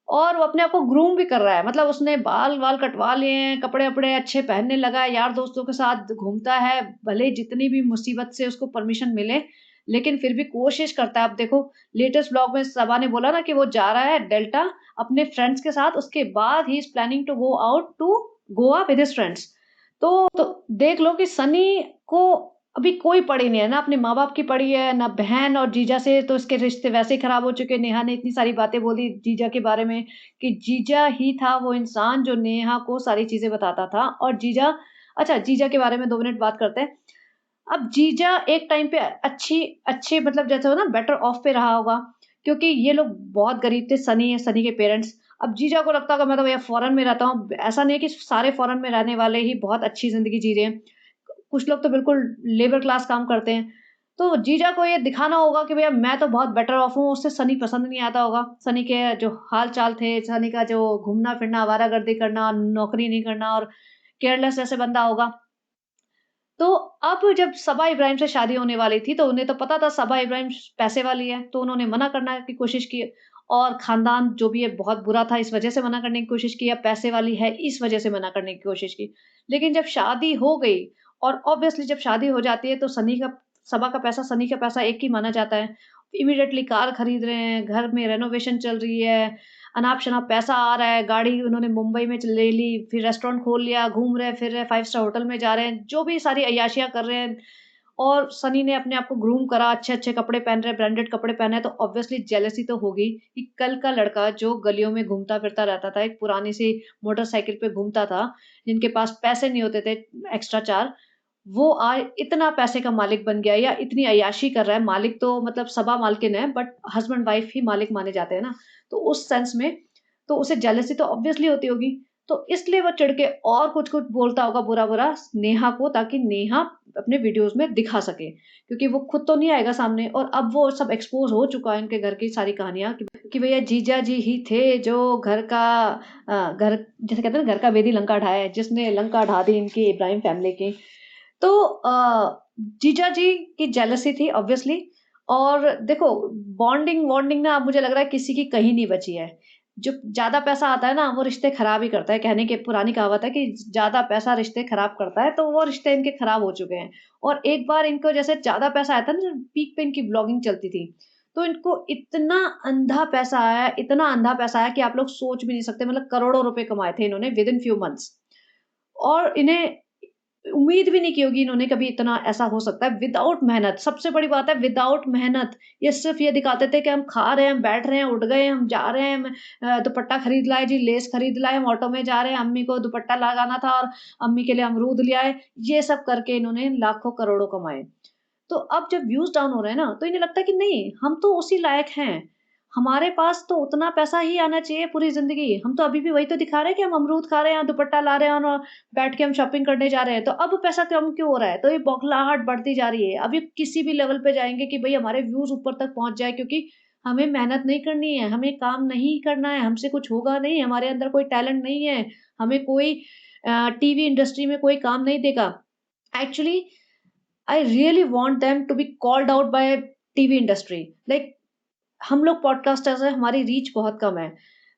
और वो अपने आप को ग्रूम भी कर रहा है, मतलब उसने बाल-वाल कटवा लिए हैं, कपड़े-वपड़े अच्छे पहनने लगा है, यार दोस्तों के साथ घूमता है, भले ही जितनी भी मुसीबत से उसको परमिशन मिले, लेकिन फिर भी कोशिश करता है। अब देखो, लेटेस्ट व्लॉग में सबा ने बोला ना कि वो जा रहा है डेल्टा अपने फ्रेंड्स के साथ, उसके बाद ही is planning to go out to Goa with his friends. तो देख लो कि सनी को अभी कोई पड़ी नहीं है, ना अपने माँ-बाप की पड़ी है, ना बहन और जीजा से, तो इसके रिश्ते वैसे ही खराब हो चुके हैं। नेहा ने इतनी सारी बातें बोली जीजा के बारे में कि जीजा ही था वो इंसान जो नेहा को सारी चीज़ें बताता था, और जीजा, अच्छा जीजा के बारे में 2 मिनट बात करते हैं। अब जीजा एक टाइम पे अच्छी अच्छे मतलब जैसे हो ना बेटर ऑफ पे रहा होगा, क्योंकि ये लोग बहुत गरीब थे, सनी के पेरेंट्स। अब जीजा को लगता होगा मैं तो भैया फॉरेन में रहता हूँ। ऐसा नहीं है कि सारे फॉरेन में रहने वाले ही बहुत अच्छी ज़िंदगी जी रहे हैं। कुछ लोग तो बिल्कुल लेबर क्लास काम करते हैं। तो जीजा को ये दिखाना होगा कि भैया मैं तो बहुत बेटर ऑफ हूँ, उससे सनी पसंद नहीं आता होगा। सनी के जो हाल-चाल थे, सनी का जो घूमना-फिरना, आवारागर्दी करना, नौकरी नहीं करना और केयरलेस जैसे बंदा होगा। तो अब जब सबा इब्राहिम से शादी होने वाली थी, तो उन्हें तो पता था सबा इब्राहिम पैसे वाली है, तो उन्होंने मना करने की कोशिश की, और खानदान जो भी है बहुत बुरा था, इस वजह से मना करने की कोशिश की, या पैसे वाली है इस वजह से मना करने की कोशिश की। लेकिन जब शादी हो गई, और ऑब्वियसली जब शादी हो जाती है तो सबा का पैसा सनी का पैसा एक ही माना जाता है। इमीडिएटली कार खरीद रहे हैं, घर में रेनोवेशन चल रही है, अनाप-शनाप पैसा आ रहा है, गाड़ी उन्होंने मुंबई में ले ली, फिर रेस्टोरेंट खोल लिया, घूम रहे फिर रहे, 5 स्टार होटल में जा रहे हैं, जो भी सारी अय्याशियाँ कर रहे हैं। और सनी ने अपने आप को ग्रूम करा, अच्छे-अच्छे कपड़े पहन रहे हैं, ब्रांडेड कपड़े पहने हैं, तो ऑब्वियसली जेलसी तो होगी कि कल का लड़का जो गलियों में घूमता-फिरता रहता था, एक पुरानी-सी मोटरसाइकिल पे घूमता था, जिनके पास पैसे नहीं होते थे एक्स्ट्रा 4, वो आज इतना पैसे का मालिक बन गया या इतनी अय्याशी कर रहा है। मालिक तो मतलब सबा मालकिन है, बट हस्बैंड वाइफ ही मालिक माने जाते हैं ना। तो उस सेंस में तो उसे जेलसी तो ऑब्वियसली होती होगी। तो इसलिए वो चिढ़ के और कुछ-कुछ बोलता होगा बुरा-बुरा नेहा को, ताकि नेहा अपने वीडियोज़ में दिखा सके। क्योंकि वो खुद तो नहीं आएगा सामने, और अब वो सब एक्सपोज़ हो चुका है, इनके घर की सारी कहानियाँ कि भैया जीजा जी ही थे जो घर का घर जैसे कहते हैं ना, घर का भेदी लंका ढाए, जिसने लंका ढा दी इनकी इब्राहिम फैमिली की। तो जीजा जी की जेलसी थी ऑब्वियसली। और देखो, बॉन्डिंग-वॉन्डिंग ना अब मुझे लग रहा है किसी की कहीं नहीं बची है। जो ज़्यादा पैसा आता है ना, वो रिश्ते खराब ही करता है। कहने की पुरानी कहावत है कि ज़्यादा पैसा रिश्ते खराब करता है, तो वो रिश्ते इनके खराब हो चुके हैं। और एक बार इनको जैसे ज़्यादा पैसा आया था ना, जब पीक पे इनकी व्लॉगिंग चलती थी, तो इनको इतना अंधा पैसा आया, इतना अंधा पैसा आया कि आप लोग सोच भी नहीं सकते, मतलब करोड़ों रुपए कमाए थे इन्होंने विद इन फ्यू मंथ्स। और इन्हें उम्मीद भी नहीं की होगी इन्होंने कभी इतना ऐसा हो सकता है विदाउट मेहनत। सबसे बड़ी बात है विदाउट मेहनत। ये सिर्फ़ ये दिखाते थे कि हम खा रहे हैं, हम बैठ रहे हैं, उठ गए, हम जा रहे हैं, दुपट्टा खरीद लाए जी, लेस खरीद लाए, हम ऑटो में जा रहे हैं, अम्मी को दुपट्टा लगाना था और अम्मी के लिए अमरूद ले आए। ये सब करके इन्होंने लाखों करोड़ों कमाए। तो अब जब व्यूज़ डाउन हो रहे हैं ना, तो इन्हें लगता है कि नहीं, हम तो उसी लायक हैं। हमारे पास तो उतना पैसा ही आना चाहिए पूरी ज़िंदगी। हम तो अभी भी वही तो दिखा रहे हैं कि हम अमरूद खा रहे हैं, दुपट्टा ला रहे हैं और बैठ के हम शॉपिंग करने जा रहे हैं। तो अब पैसा कम क्यों हो रहा है? तो ये बौखलाहट बढ़ती जा रही है। अभी किसी भी लेवल पे जाएँगे कि भई हमारे व्यूज़ ऊपर तक पहुँच जाए, क्योंकि हमें मेहनत नहीं करनी है, हमें काम नहीं करना है, हमसे कुछ होगा नहीं, हमारे अंदर कोई टैलेंट नहीं है, हमें कोई टीवी इंडस्ट्री में कोई काम नहीं देगा। Actually I really want them to be called out by TV industry. Like हम लोग पॉडकास्टर्स हैं, हमारी रीच बहुत कम है।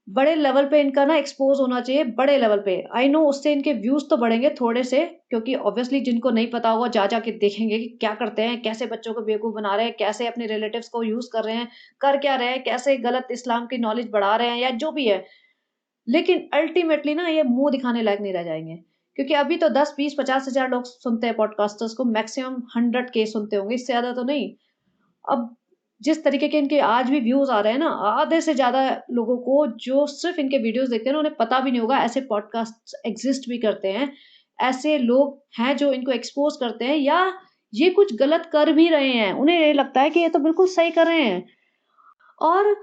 बड़े लेवल पे इनका ना एक्सपोज़ होना चाहिए, बड़े लेवल पे। आई नो उससे इनके व्यूज़ तो बढ़ेंगे थोड़े से, क्योंकि ऑब्वियसली जिनको नहीं पता होगा जा के देखेंगे कि क्या करते हैं, कैसे बच्चों को बेवकूफ़ बना रहे हैं, कैसे अपने रिलेटिव्स को यूज़ कर रहे हैं, कर क्या रहे हैं, कैसे गलत इस्लाम की नॉलेज बढ़ा रहे हैं या जो भी है। लेकिन अल्टीमेटली ना ये मुँह दिखाने लायक नहीं रह जाएँगे। क्योंकि अभी तो 10, 20, 50 हज़ार लोग सुनते हैं पॉडकास्टर्स को, मैक्सिमम 100 के सुनते होंगे, इससे ज़्यादा तो नहीं। अब जिस तरीके के इनके आज भी व्यूज़ आ रहे हैं ना, आधे से ज़्यादा लोगों को जो सिर्फ़ इनके वीडियोज़ देखते हैं ना, उन्हें पता भी नहीं होगा ऐसे पॉडकास्ट्स एक्ज़िस्ट भी करते हैं। ऐसे लोग हैं जो इनको एक्सपोज़ करते हैं, या ये कुछ गलत कर भी रहे हैं, उन्हें ये लगता है कि ये तो बिल्कुल सही कर रहे हैं। और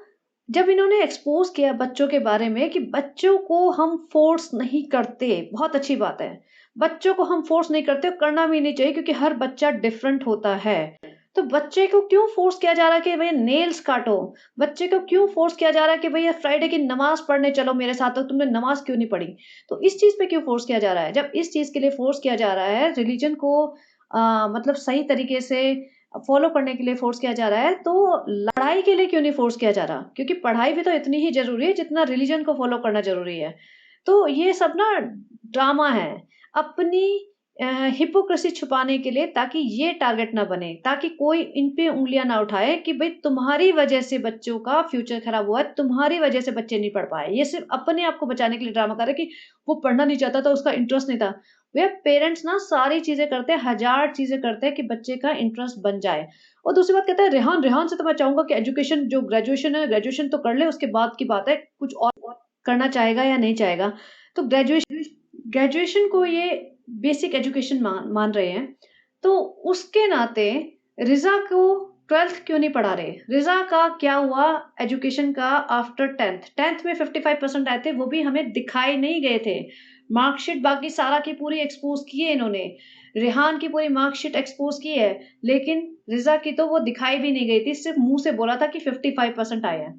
जब इन्होंने एक्सपोज़ किया बच्चों के बारे में कि बच्चों को हम फ़ोर्स नहीं करते, बहुत अच्छी बात है। बच्चों को हम फ़ोर्स नहीं करते और करना भी नहीं चाहिए, क्योंकि हर बच्चा डिफ़रेंट होता है। तो बच्चे को क्यों फ़ोर्स किया जा रहा है कि भैया नेल्स काटो? बच्चे को क्यों फ़ोर्स किया जा रहा है कि भैया फ्राइडे की नमाज़ पढ़ने चलो मेरे साथ, तो तुमने नमाज़ क्यों नहीं पढ़ी? तो इस चीज़ पे क्यों फ़ोर्स किया जा रहा है? जब इस चीज़ के लिए फ़ोर्स किया जा रहा है, रिलिजन को मतलब सही तरीके से फ़ॉलो करने के लिए फ़ोर्स किया जा रहा है, तो लड़ाई के लिए क्यों नहीं फ़ोर्स किया जा रहा? क्योंकि पढ़ाई भी तो इतनी ही ज़रूरी है जितना रिलिजन को फ़ॉलो करना ज़रूरी है। तो ये सब ना ड्रामा है। अपनी अ, हिपोक्रेसी छुपाने के लिए, ताकि ये टारगेट ना बने, ताकि कोई इन पे उँगलियाँ ना उठाए कि भई तुम्हारी वजह से बच्चों का फ्यूचर खराब हुआ है, तुम्हारी वजह से बच्चे नहीं पढ़ पाए। ये सिर्फ़ अपने आप को बचाने के लिए ड्रामा कर रहे हैं कि वो पढ़ना नहीं चाहता था, उसका इंटरेस्ट नहीं था। भैया पेरेंट्स ना सारी चीज़ें करते हैं, हज़ार चीज़ें करते हैं कि बच्चे का इंटरेस्ट बन जाए। और दूसरी बात कहता है रेहान, रेहान से तो मैं चाहूँगा कि एजुकेशन जो ग्रेजुएशन है, ग्रेजुएशन तो कर ले, उसके बाद की बात है, कुछ और करना चाहेगा या नहीं चाहेगा। तो ग्रेजुएशन को ये बेसिक एजुकेशन मान रहे हैं, तो उसके नाते रिज़ा को 12th क्यों नहीं पढ़ा रहे? रिज़ा का क्या हुआ एजुकेशन का आफ्टर 10th? 10th में 55% आए थे, वो भी हमें दिखाए नहीं गए थे। मार्कशीट बाकी सारा की पूरी एक्सपोज़ की है इन्होंने। रेहान की पूरी मार्कशीट एक्सपोज़ की है, लेकिन रिज़ा की तो वो दिखाई भी नहीं गई थी, सिर्फ़ मुँह से बोला था कि 55% आए हैं।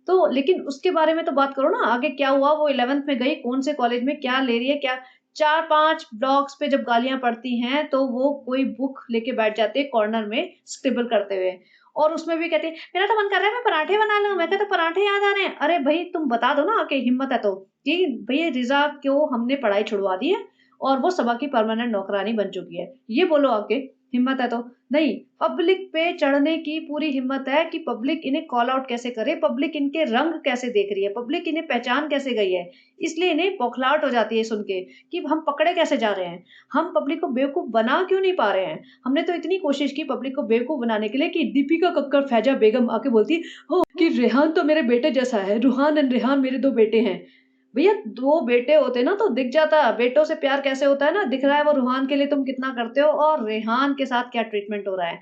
तो लेकिन उसके बारे में तो बात करो ना, आगे क्या हुआ? वो 11th में गई, कौन से कॉलेज में क्या ले रही है, क्या 4-5 ब्लॉक्स पे जब गालियाँ पड़ती हैं, तो वो कोई बुक लेके बैठ जाती है कॉर्नर में स्क्रिबल करते हुए। और उसमें भी कहती है, "मेरा तो मन कर रहा है मैं पराठे बना लूँ।" मैं कहा, "तो पराठे याद आ रहे हैं।" अरे भई तुम बता दो ना आके, हिम्मत है तो, कि भई रिज़ा को हमने पढ़ाई छुड़वा दी है और वो सबा की परमानेंट नौकरानी बन चुकी है। ये बोलो आके, हिम्मत है तो। नहीं, पब्लिक पे चढ़ने की पूरी हिम्मत है कि पब्लिक इन्हें कॉल आउट कैसे करे, पब्लिक इनके रंग कैसे देख रही है, पब्लिक इन्हें पहचान कैसे गई है। इसलिए इन्हें बौखलाहट हो जाती है सुन के कि हम पकड़े कैसे जा रहे हैं। हम पब्लिक को बेवकूफ़ बना क्यों नहीं पा रहे हैं। हमने तो इतनी कोशिश की पब्लिक को बेवकूफ़ बनाने के लिए कि दीपिका कक्कड़, फैज़ा बेगम आके बोलती, "हो कि रेहान तो मेरे बेटे जैसा है, रूहान एंड रेहान मेरे 2 बेटे हैं।" भैया 2 बेटे होते ना तो दिख जाता, बेटों से प्यार कैसे होता है ना, दिख रहा है वो रूहान के लिए तुम कितना करते हो और रेहान के साथ क्या ट्रीटमेंट हो रहा है।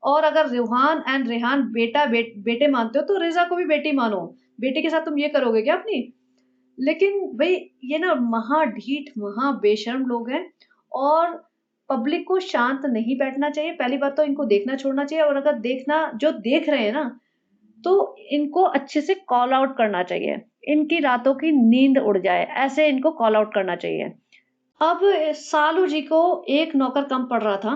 और अगर रूहान एंड रेहान बेटे मानते हो तो रिज़ा को भी बेटी मानो। बेटे के साथ तुम ये करोगे क्या अपनी? लेकिन भई ये ना महाढीठ, महाबेशर्म लोग हैं और पब्लिक को शांत नहीं बैठना चाहिए। पहली बात तो इनको देखना छोड़ना चाहिए और अगर देखना जो देख रहे हैं ना, तो इनको अच्छे से कॉल आउट करना चाहिए। इनकी रातों की नींद उड़ जाए, ऐसे इनको कॉल आउट करना चाहिए। अब सालू जी को एक नौकर कम पड़ रहा था।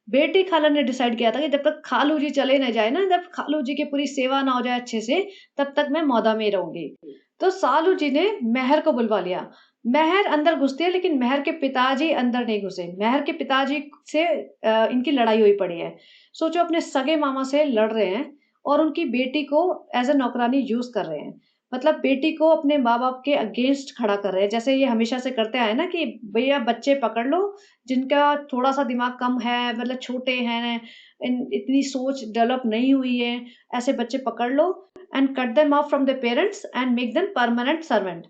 बेटी खाला ने डिसाइड किया था कि जब तक खालू जी चले ना जाए ना, जब खालू जी की पूरी सेवा ना हो जाए अच्छे से, तब तक मैं मौदा में ही रहूँगी। तो सालू जी ने मेहर को बुलवा लिया। मेहर अंदर घुसती है लेकिन मेहर के पिताजी अंदर नहीं घुसे। मेहर के पिताजी से इनकी लड़ाई हुई पड़ी है। सोचो अपने सगे मामा से लड़ रहे हैं और उनकी बेटी को एज़ अ नौकरानी यूज़ कर रहे हैं। मतलब बेटी को अपने माँ-बाप के अगेंस्ट खड़ा कर रहे हैं। जैसे ये हमेशा से करते आए ना कि भैया बच्चे पकड़ लो, जिनका थोड़ा-सा दिमाग कम है, मतलब छोटे हैं, इतनी सोच डेवलप नहीं हुई है, ऐसे बच्चे पकड़ लो and cut them off from the parents and make them permanent servant.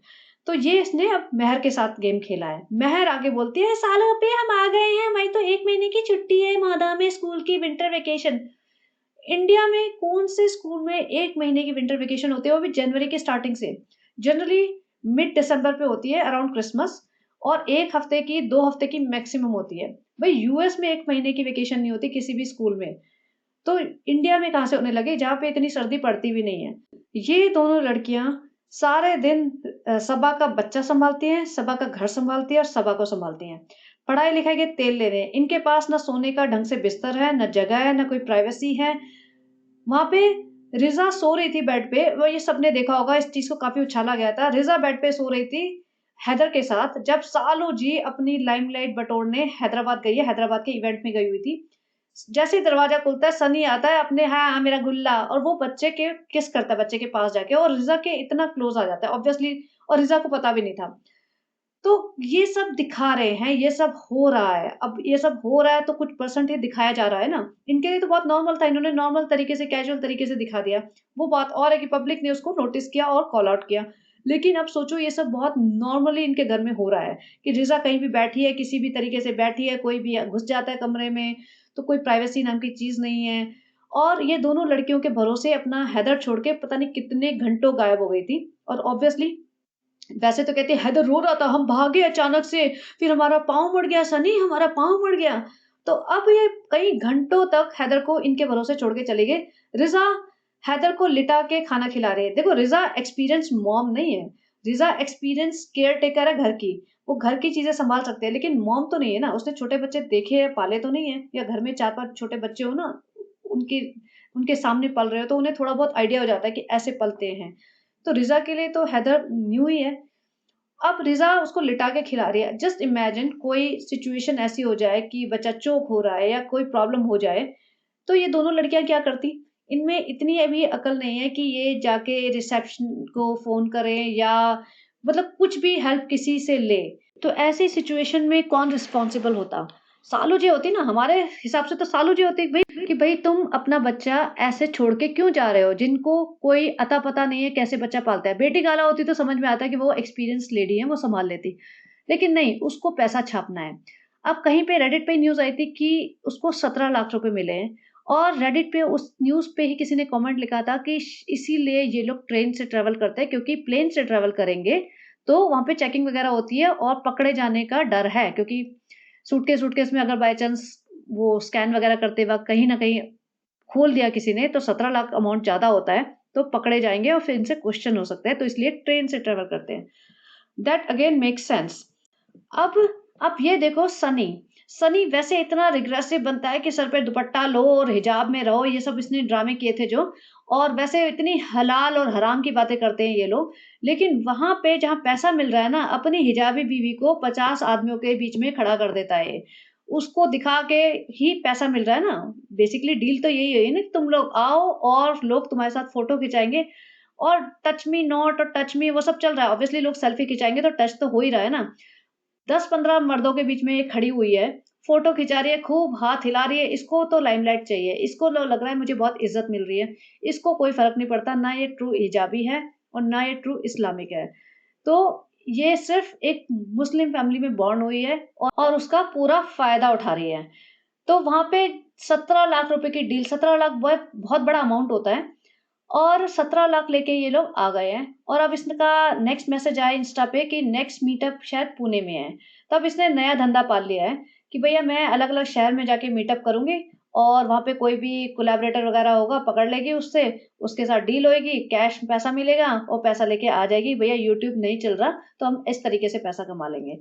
तो ये इसने अब मेहर के साथ गेम खेला है। मेहर आगे बोलती है, "सालों पे हम आ गए हैं, हमारी तो 1 महीने की छुट्टी है मादा में स्कूल की विंटर वेकेशन।" इंडिया में कौन से स्कूल में 1 महीने की विंटर वेकेशन होती है, वो भी जनवरी के स्टार्टिंग से। जनरली मिड दिसंबर पे होती है अराउंड क्रिसमस और 1 हफ्ते की, 2 हफ्ते की मैक्सिमम होती है। भई यूएस में 1 महीने की वेकेशन नहीं होती किसी भी स्कूल में। तो इंडिया में कहाँ से होने लगे जहाँ पे इतनी सर्दी पड़ती भी नहीं है। ये दोनों लड़कियाँ सारे दिन सबा का बच्चा सँभालती हैं, सबा का घर सँभालती हैं और सबा को सँभालती हैं। पढ़ाई-लिखाई के तेल ले रहे हैं। इनके पास ना सोने का ढंग से बिस्तर है, ना जगह है, ना कोई प्राइवेसी है। वहाँ पे रिज़ा सो रही थी बेड पे, वो ये सबने देखा होगा, इस चीज़ को काफ़ी उछाला गया था। रिज़ा बेड पे सो रही थी हैदर के साथ, जब सालू जी अपनी लाइमलाइट बटोरने हैदराबाद गई है, हैदराबाद के इवेंट में गई हुई थी। जैसे ही दरवाज़ा खुलता है, सनी आता है अपने, हाँ, हाँ, मेरा गुल्ला, और वो बच्चे के किस करता है बच्चे के पास जाके और रिज़ा के इतना क्लोज़ आ जाता है ऑब्वियसली, और रिज़ा को पता भी नहीं था। तो ये सब दिखा रहे हैं, ये सब हो रहा है। अब ये सब हो रहा है तो कुछ परसेंट ही दिखाया जा रहा है ना। इनके लिए तो बहुत नॉर्मल था, इन्होंने नॉर्मल तरीके से, कैजुअल तरीके से दिखा दिया। वो बात और है कि पब्लिक ने उसको नोटिस किया और कॉल आउट किया। लेकिन अब सोचो ये सब बहुत नॉर्मली इनके घर में हो रहा है कि रिज़ा कहीं भी बैठी है, किसी भी तरीके से बैठी है, कोई भी घुस जाता है कमरे में, तो कोई प्राइवेसी नाम की चीज़ नहीं है। और ये दोनों लड़कियों के भरोसे अपना हैदर छोड़ के पता नहीं कितने घंटों गायब हो गई थी और ऑब्वियसली वैसे तो कहते हैं हैदर रो रहा था, हम भागे अचानक से, फिर हमारा पाँव मुड़ गया सनी, हमारा पाँव मुड़ गया। तो अब ये कई घंटों तक हैदर को इनके भरोसे छोड़ के चली गई। रिज़ा हैदर को लिटा के खाना खिला रही है। देखो रिज़ा एक्सपीरियंस्ड मॉम नहीं है, रिज़ा एक्सपीरियंस केयरटेकर है घर की। वो घर की चीज़ें सँभाल सकते हैं, लेकिन मॉम तो नहीं है ना, उसने छोटे बच्चे देखे हैं, पाले तो नहीं है, या घर में 4-5 छोटे बच्चे हो ना, उनके उनके सामने पल रहे हो, तो उन्हें थोड़ा बहुत आइडिया हो जाता है कि ऐसे पलते हैं। तो रिज़ा के लिए तो हैदर न्यू ही है। अब रिज़ा उसको लिटा के खिला रही है। जस्ट इमेजिन कोई सिचुएशन ऐसी हो जाए कि बच्चा चोक हो रहा है या कोई प्रॉब्लम हो जाए, तो ये दोनों लड़कियाँ क्या करती? इनमें इतनी अभी अकल नहीं है कि ये जाके रिसेप्शन को फ़ोन करें या मतलब कुछ भी हेल्प किसी से ले। तो ऐसी सिचुएशन में कौन रिस्पॉन्सिबल होता? सालू जी होती ना, हमारे हिसाब से तो सालू जी होती भई कि भई तुम अपना बच्चा ऐसे छोड़ के क्यों जा रहे हो? जिनको कोई अता-पता नहीं है कैसे बच्चा पालता है। बेटी गाला होती तो समझ में आता कि वो एक्सपीरियंस्ड लेडी है, वो सँभाल लेती। लेकिन नहीं, उसको पैसा छापना है। अब कहीं पे रेडिट पे न्यूज़ आई थी कि उसको 17 लाख रुपए मिले हैं और रेडिट पे उस न्यूज़ पे ही किसी ने कमेंट लिखा था कि इसीलिए ये लोग ट्रेन से ट्रैवल करते हैं, क्योंकि प्लेन से ट्रैवल करेंगे तो वहाँ पे चेकिंग वगैरह होती है और पकड़े जाने का डर है, क्योंकि सूटकेस में अगर बाय चांस वो स्कैन वगैरह करते वक़्त कहीं न कहीं खोल दिया किसी ने, तो 17 लाख अमाउंट ज़्यादा होता है, तो पकड़े जाएँगे और फिर इनसे क्वेश्चन हो सकता है, तो इसलिए ट्रेन से ट्रैवल करते हैं। That again makes sense. अब अब ये देखो सनी, सनी वैसे इतना रिग्रेसिव बनता है कि सर पे दुपट्टा लो और हिजाब में रहो, ये सब इसने ड्रामे किए थे जो, और वैसे इतनी हलाल और हराम की बातें करते हैं ये लोग। लेकिन वहाँ पे जहाँ पैसा मिल रहा है ना, अपनी हिजाबी बीवी को 50 आदमियों के बीच में खड़ा कर देता है ये। उसको दिखा के ही पैसा मिल रहा है ना, बेसिकली डील तो यही है ना कि तुम लोग आओ और लोग तुम्हारे साथ फ़ोटो खिंचाएँगे और टच मी नॉट और टच मी वो सब चल रहा है। ऑब्वियसली लोग सेल्फी खिंचाएँगे तो टच तो हो ही रहा है ना। 10-15 मर्दों के बीच में ये खड़ी हुई है, फ़ोटो खिंचा रही है, खूब हाथ हिला रही है, इसको तो लाइमलाइट चाहिए, इसको लग रहा है मुझे बहुत इज़्ज़त मिल रही है, इसको कोई फ़र्क नहीं पड़ता, ना ये ट्रू हिजाबी है और ना ये ट्रू इस्लामिक है। तो ये सिर्फ़ एक मुस्लिम फ़ैमिली में बॉर्न हुई है और उसका पूरा फ़ायदा उठा रही है। तो वहाँ पे 17 लाख रुपए की डील, 17 लाख बहुत बहुत बड़ा अमाउंट होता है। और 17 लाख लेके ये लोग आ गए हैं और अब इसका नेक्स्ट मैसेज आया इंस्टा पे कि नेक्स्ट मीटअप शायद पुणे में है। तब इसने नया धंधा पाल लिया है कि भैया मैं अलग-अलग शहर में जाके मीटअप करूँगी और वहाँ पे कोई भी कोलैबोरेटर वगैरह होगा, पकड़ लेगी उससे, उसके साथ डील होएगी, कैश पैसा मिलेगा और पैसा लेके आ जाएगी, भैया यूट्यूब नहीं चल रहा, तो हम इस तरीके से पैसा कमा लेंगे।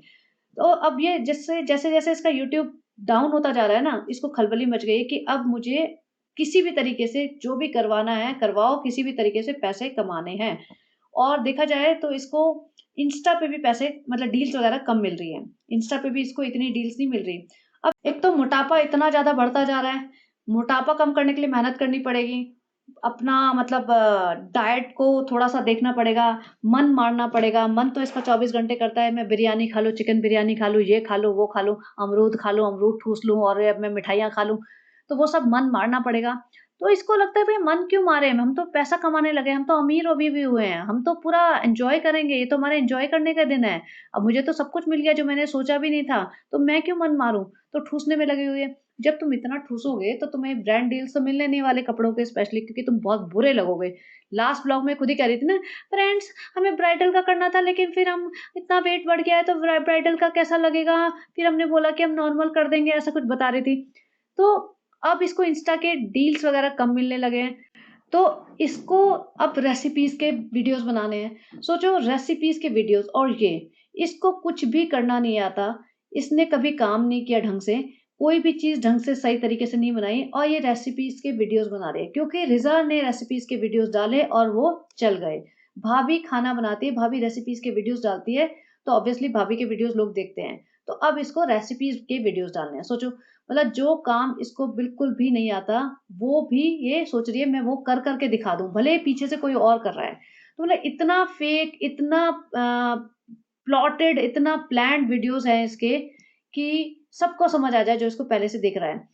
तो अब ये जिससे जैसे-जैसे इसका यूट्यूब डाउन होता जा रहा है ना, इसको खलबली मच गई है कि अब मुझे किसी भी तरीके से जो भी करवाना है करवाओ, किसी भी तरीके से पैसे कमाने हैं। और देखा जाए तो इसको इंस्टा पे भी पैसे मतलब डील्स वगैरह कम मिल रही है। इंस्टा पे भी इसको इतनी डील्स नहीं मिल रही। अब एक तो मोटापा इतना ज़्यादा बढ़ता जा रहा है, मोटापा कम करने के लिए मेहनत करनी पड़ेगी। अपना मतलब डाइट को थोड़ा-सा देखना पड़ेगा, मन मारना पड़ेगा। मन तो इसका 24 घंटे करता है मैं बिरयानी खा लूँ, चिकन बिरयानी खा लूँ, ये खा लूँ, वो खा लूँ, अमरूद खा लूँ, अमरूद ठूँस लूँ और मैं मिठाइयाँ खा लूँ। तो वो सब मन मारना पड़ेगा। तो इसको लगता है भई मन क्यों मारे? हम तो पैसा कमाने लगे, हम तो अमीर अभी भी हुए हैं, हम तो पूरा एन्जॉय करेंगे, ये तो हमारा एन्जॉय करने का दिन है। अब मुझे तो सब कुछ मिल गया जो मैंने सोचा भी नहीं था, तो मैं क्यों मन मारूँ? तो ठूँसने में लगी हुई है। जब तुम इतना ठूँसोगे तो तुम्हें ब्रांड डील्स तो मिलने नहीं वाले कपड़ों के स्पेशली, क्योंकि तुम बहुत बुरे लगोगे। लास्ट व्लॉग में खुद ही कह रही थी ना, फ्रेंड्स हमें ब्राइडल का करना था लेकिन फिर हम इतना वेट बढ़ गया है तो ब्राइडल का कैसा लगेगा? फिर हमने बोला कि हम नॉर्मल कर देंगे, ऐसा कुछ बता रही थी। तो अब इसको इंस्टा के डील्स वगैरह कम मिलने लगे हैं, तो इसको अब रेसिपीज़ के वीडियोज़ बनाने हैं। सोचो रेसिपीज़ के वीडियोज़ और ये, इसको कुछ भी करना नहीं आता, इसने कभी काम नहीं किया ढंग से, कोई भी चीज़ ढंग से सही तरीके से नहीं बनाई और ये रेसिपीज़ के वीडियोज़ बना रहे हैं क्योंकि रिज़ा ने रेसिपीज़ के वीडियोज़ डाले और वो चल गए। भाभी खाना बनाती है, भाभी रेसिपीज़ के वीडियोज़ डालती है, तो ऑब्वियसली भाभी के वीडियोज़ लोग देखते हैं। तो अब इसको रेसिपीज़ के वीडियोज़ डालने हैं। सोचो मतलब जो काम इसको बिल्कुल भी नहीं आता, वो भी ये सोच रही है मैं वो कर के दिखा दूँ, भले ही पीछे से कोई और कर रहा है। तो मतलब इतना फेक, इतना प्लॉटेड, इतना प्लान्ड वीडियोज़ हैं इसके कि सबको समझ आ जाए जो इसको पहले से दिख रहा है।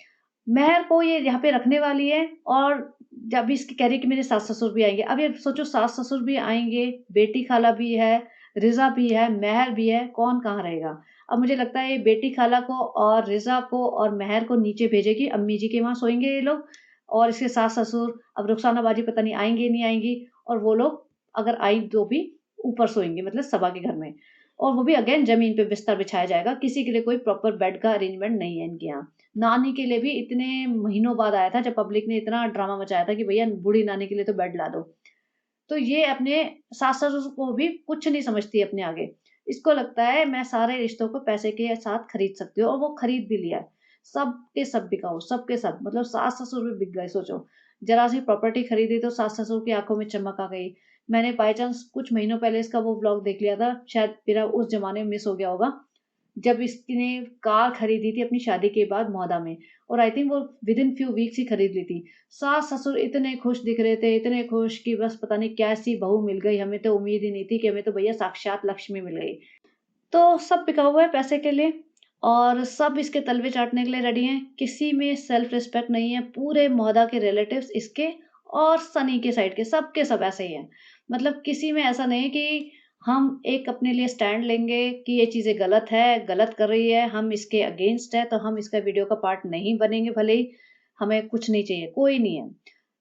मेहर को ये यहाँ पे रखने वाली है और जब भी इसकी कह रही है कि मेरे सास-ससुर भी आएँगे। अब ये सोचो सास-ससुर भी आएँगे, बेटी खाला भी है, रिज़ा भी है, मेहर भी है, कौन कहाँ रहेगा? अब मुझे लगता है ये बेटी खाला को और रिज़ा को और मेहर को नीचे भेजेगी, अम्मी जी के वहाँ सोएँगे ये लोग और इसके सास-ससुर अब रुखसाना बाजी पता नहीं आएँगी, नहीं आएँगी और वो लोग अगर आई तो भी ऊपर सोएँगे मतलब सबा के घर में। और वो भी अगेन ज़मीन पे बिस्तर बिछाया जाएगा, किसी के लिए कोई प्रॉपर बेड का अरेंजमेंट नहीं है इनके यहाँ। नानी के लिए भी इतने महीनों बाद आया था, जब पब्लिक ने इतना ड्रामा मचाया था कि भैया बूढ़ी नानी के लिए तो बेड ला दो। तो ये अपने सास-ससुर को भी कुछ नहीं समझती अपने आगे। इसको लगता है मैं सारे रिश्तों को पैसे के साथ खरीद सकती हूँ, और वो खरीद भी लिया है। सब के सब बिकाऊ, सब के सब, मतलब सास-ससुर भी बिक गए सोचो। ज़रा-सी प्रॉपर्टी खरीदी तो सास-ससुर की आँखों में चमक आ गई। मैंने बाय चांस कुछ महीनों पहले इसका वो व्लॉग देख लिया था, शायद मेरा उस ज़माने में मिस हो गया होगा। जब इसने कार खरीदी थी अपनी शादी के बाद मौदा में, और आई थिंक वो विदिन फ्यू वीक्स ही खरीद ली थी। सास-ससुर इतने खुश दिख रहे थे, इतने खुश कि बस पता नहीं कैसी बहू मिल गई, हमें तो उम्मीद ही नहीं थी, कि हमें तो भैया साक्षात लक्ष्मी मिल गई। तो सब बिका हुआ है पैसे के लिए, और सब इसके तलवे चाटने के लिए रेडी हैं। किसी में सेल्फ रिस्पेक्ट नहीं है। पूरे मोहल्ला के रिलेटिव्स इसके और सनी के साइड के सब ऐसे ही हैं। मतलब किसी में ऐसा नहीं है कि हम एक अपने लिए स्टैंड लेंगे कि ये चीज़ें गलत है, गलत कर रही है, हम इसके अगेंस्ट है, तो हम इसका वीडियो का पार्ट नहीं बनेंगे भले ही, हमें कुछ नहीं चाहिए, कोई नहीं है।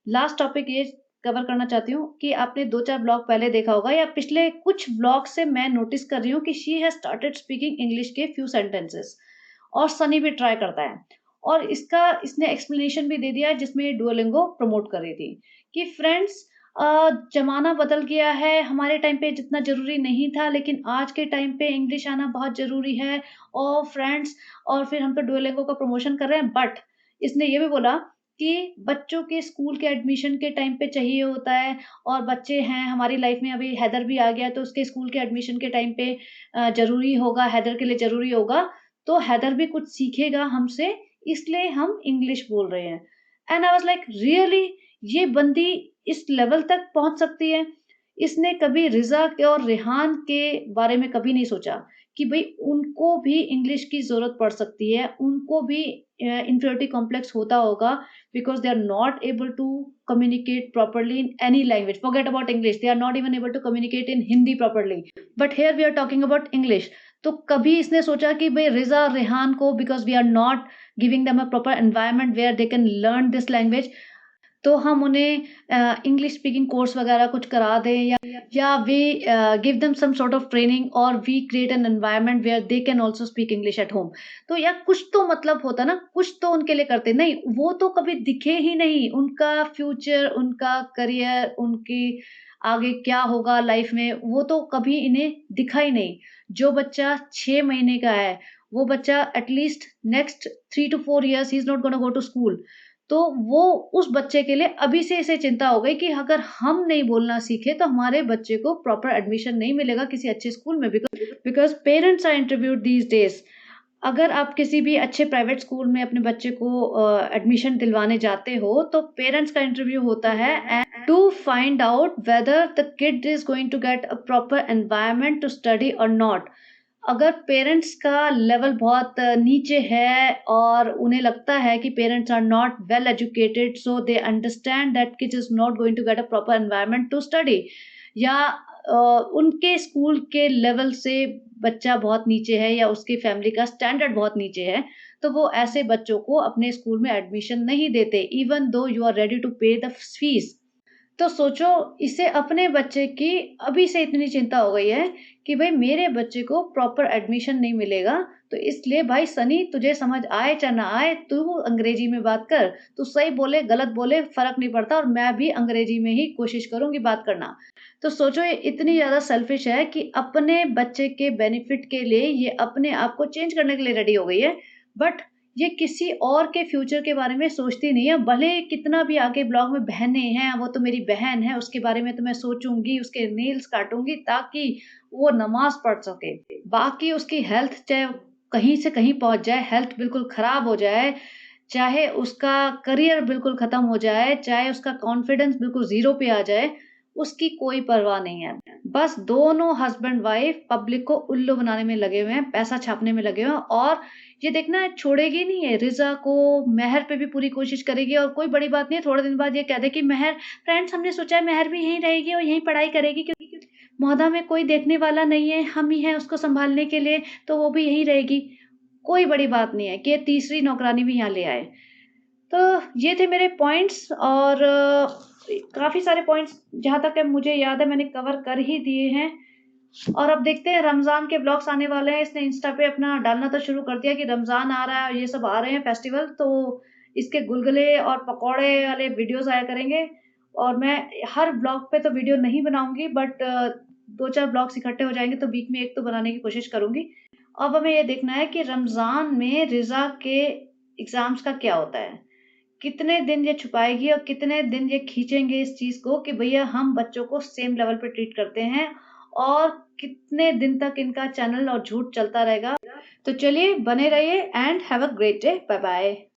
लास्ट टॉपिक ये कवर करना चाहती हूँ कि आपने 2-4 ब्लॉग पहले देखा होगा, या पिछले कुछ ब्लॉग से मैं नोटिस कर रही हूँ कि she has started speaking English के फ्यू सेंटेंसेस, और सनी भी ट्राई करता है। और इसका इसने एक्सप्लेनेशन भी दे दिया है, जिसमें ये डुओलिंगो प्रमोट कर रही थी कि फ्रेंड्स, ज़माना बदल गया है, हमारे टाइम पे जितना ज़रूरी नहीं था, लेकिन आज के टाइम पे इंग्लिश आना बहुत ज़रूरी है, और फ्रेंड्स, और फिर हम तो डुओलिंगो का प्रमोशन कर रहे हैं, बट इसने ये भी बोला कि बच्चों के स्कूल के एडमिशन के टाइम पे चाहिए होता है, और बच्चे हैं हमारी लाइफ में, अभी हैदर भी आ गया तो उसके स्कूल के एडमिशन के टाइम पे ज़रूरी होगा, हैदर के लिए ज़रूरी होगा, तो हैदर भी कुछ सीखेगा हमसे, इसलिए हम इंग्लिश बोल रहे हैं। And I was like really, ये बंदी इस लेवल तक पहुँच सकती है? इसने कभी रिज़ा के और रेहान के बारे में कभी नहीं सोचा कि भई उनको भी इंग्लिश की ज़रूरत पड़ सकती है, उनको भी इन्फीरियरिटी कॉम्प्लेक्स होता होगा, because they are not able to communicate properly in any language. Forget about English. They are not even able to communicate in Hindi properly. But here we are talking about English. तो कभी इसने सोचा कि भाई रिजा और रेहान को, because we are not giving them a proper environment where they can learn this language, तो हम उन्हें इंग्लिश स्पीकिंग कोर्स वगैरह कुछ करा दें, या we give them some sort of training, और we create an environment where they can also speak English at home. तो यार कुछ तो मतलब होता ना, कुछ तो उनके लिए करते, नहीं वो तो कभी दिखे ही नहीं। उनका फ्यूचर, उनका करियर, उनकी आगे क्या होगा लाइफ में, वो तो कभी इन्हें दिखा ही नहीं। जो बच्चा 6 महीने का है, वो बच्चा at least next 3 to 4 years he is not gonna go to school. तो वो उस बच्चे के लिए अभी से इसे चिंता हो गई कि अगर हम नहीं बोलना सीखे तो हमारे बच्चे को प्रॉपर एडमिशन नहीं मिलेगा किसी अच्छे स्कूल में, because parents are interviewed these days. अगर आप किसी भी अच्छे प्राइवेट स्कूल में अपने बच्चे को एडमिशन दिलवाने जाते हो, तो पेरेंट्स का इंटरव्यू होता है to find out whether the kid is going to get a proper environment to study और नॉट। अगर पेरेंट्स का लेवल बहुत नीचे है, और उन्हें लगता है कि parents are not well educated, so they understand that kid is not going to get a proper environment to study, या उनके स्कूल के लेवल से बच्चा बहुत नीचे है, या उसकी फैमिली का स्टैंडर्ड बहुत नीचे है, तो वो ऐसे बच्चों को अपने स्कूल में एडमिशन नहीं देते, even though you are ready to pay the fees. तो सोचो, इसे अपने बच्चे की अभी से इतनी चिंता हो गई है कि भाई मेरे बच्चे को प्रॉपर एडमिशन नहीं मिलेगा, तो इसलिए भाई सनी, तुझे समझ आए चाहे ना आए, तू अंग्रेजी में बात कर। तू सही बोले गलत बोले फर्क नहीं पड़ता, और मैं भी अंग्रेजी में ही कोशिश करूंगी बात करना। तो सोचो, ये इतनी ज्यादा सेल्फिश है कि अपने बच्चे के बेनिफिट के लिए ये अपने आप को चेंज करने के लिए रेडी हो गई है, बट ये किसी और के फ्यूचर के बारे में सोचती नहीं है। भले कितना भी आगे ब्लॉग में बहनें हैं, वो तो मेरी बहन है, उसके बारे में तो मैं सोचूंगी, उसके नेल्स काटूंगी ताकि वो नमाज पढ़ सके। बाकी उसकी हेल्थ चाहे कहीं से कहीं पहुंच जाए, हेल्थ बिल्कुल खराब हो जाए, चाहे उसका करियर बिल्कुल खत्म हो जाए, चाहे उसका कॉन्फिडेंस बिल्कुल जीरो पे आ जाए, उसकी कोई परवाह नहीं है। बस दोनों हस्बैंड वाइफ पब्लिक को उल्लू बनाने में लगे हुए हैं, पैसा छापने में लगे हुए हैं, और ये देखना है छोड़ेगी नहीं है। रिजा को, मेहर पे भी पूरी कोशिश करेगी, और कोई बड़ी बात नहीं है थोड़े दिन बाद ये कह दे कि मेहर, फ्रेंड्स हमने सोचा है मेहर भी यहीं रहेगी और यहीं पढ़ाई करेगी, क्योंकि मौदा में कोई देखने वाला नहीं है, हम ही हैं उसको संभालने के लिए, तो वो भी यहीं रहेगी। कोई बड़ी बात नहीं है कि ये तीसरी नौकरानी भी यहाँ ले आए। तो ये थे मेरे पॉइंट्स, और काफ़ी सारे पॉइंट्स जहाँ तक है मुझे याद है मैंने कवर कर ही दिए हैं। और अब देखते हैं रमज़ान के ब्लॉग्स आने वाले हैं। इसने इंस्टा पे अपना डालना तो शुरू कर दिया कि रमज़ान आ रहा है और ये सब आ रहे हैं फेस्टिवल, तो इसके गुलगुले और पकौड़े वाले वीडियोज़ आया करेंगे। और मैं हर ब्लॉग पे तो वीडियो नहीं बनाऊँगी, बट 2-4 ब्लॉग्स इकट्ठे हो जाएँगे तो वीक में 1 तो बनाने की कोशिश करूँगी। अब हमें ये देखना है कि रमज़ान में रिज़ा के एग्ज़ाम्स का क्या होता है? कितने दिन ये छुपाएगी और कितने दिन ये खींचेंगे इस चीज़ को कि भैया हम बच्चों को सेम लेवल पे ट्रीट करते हैं, और कितने दिन तक इनका चैनल और झूठ चलता रहेगा। तो चलिए बने रहिए and have a great day. Bye bye.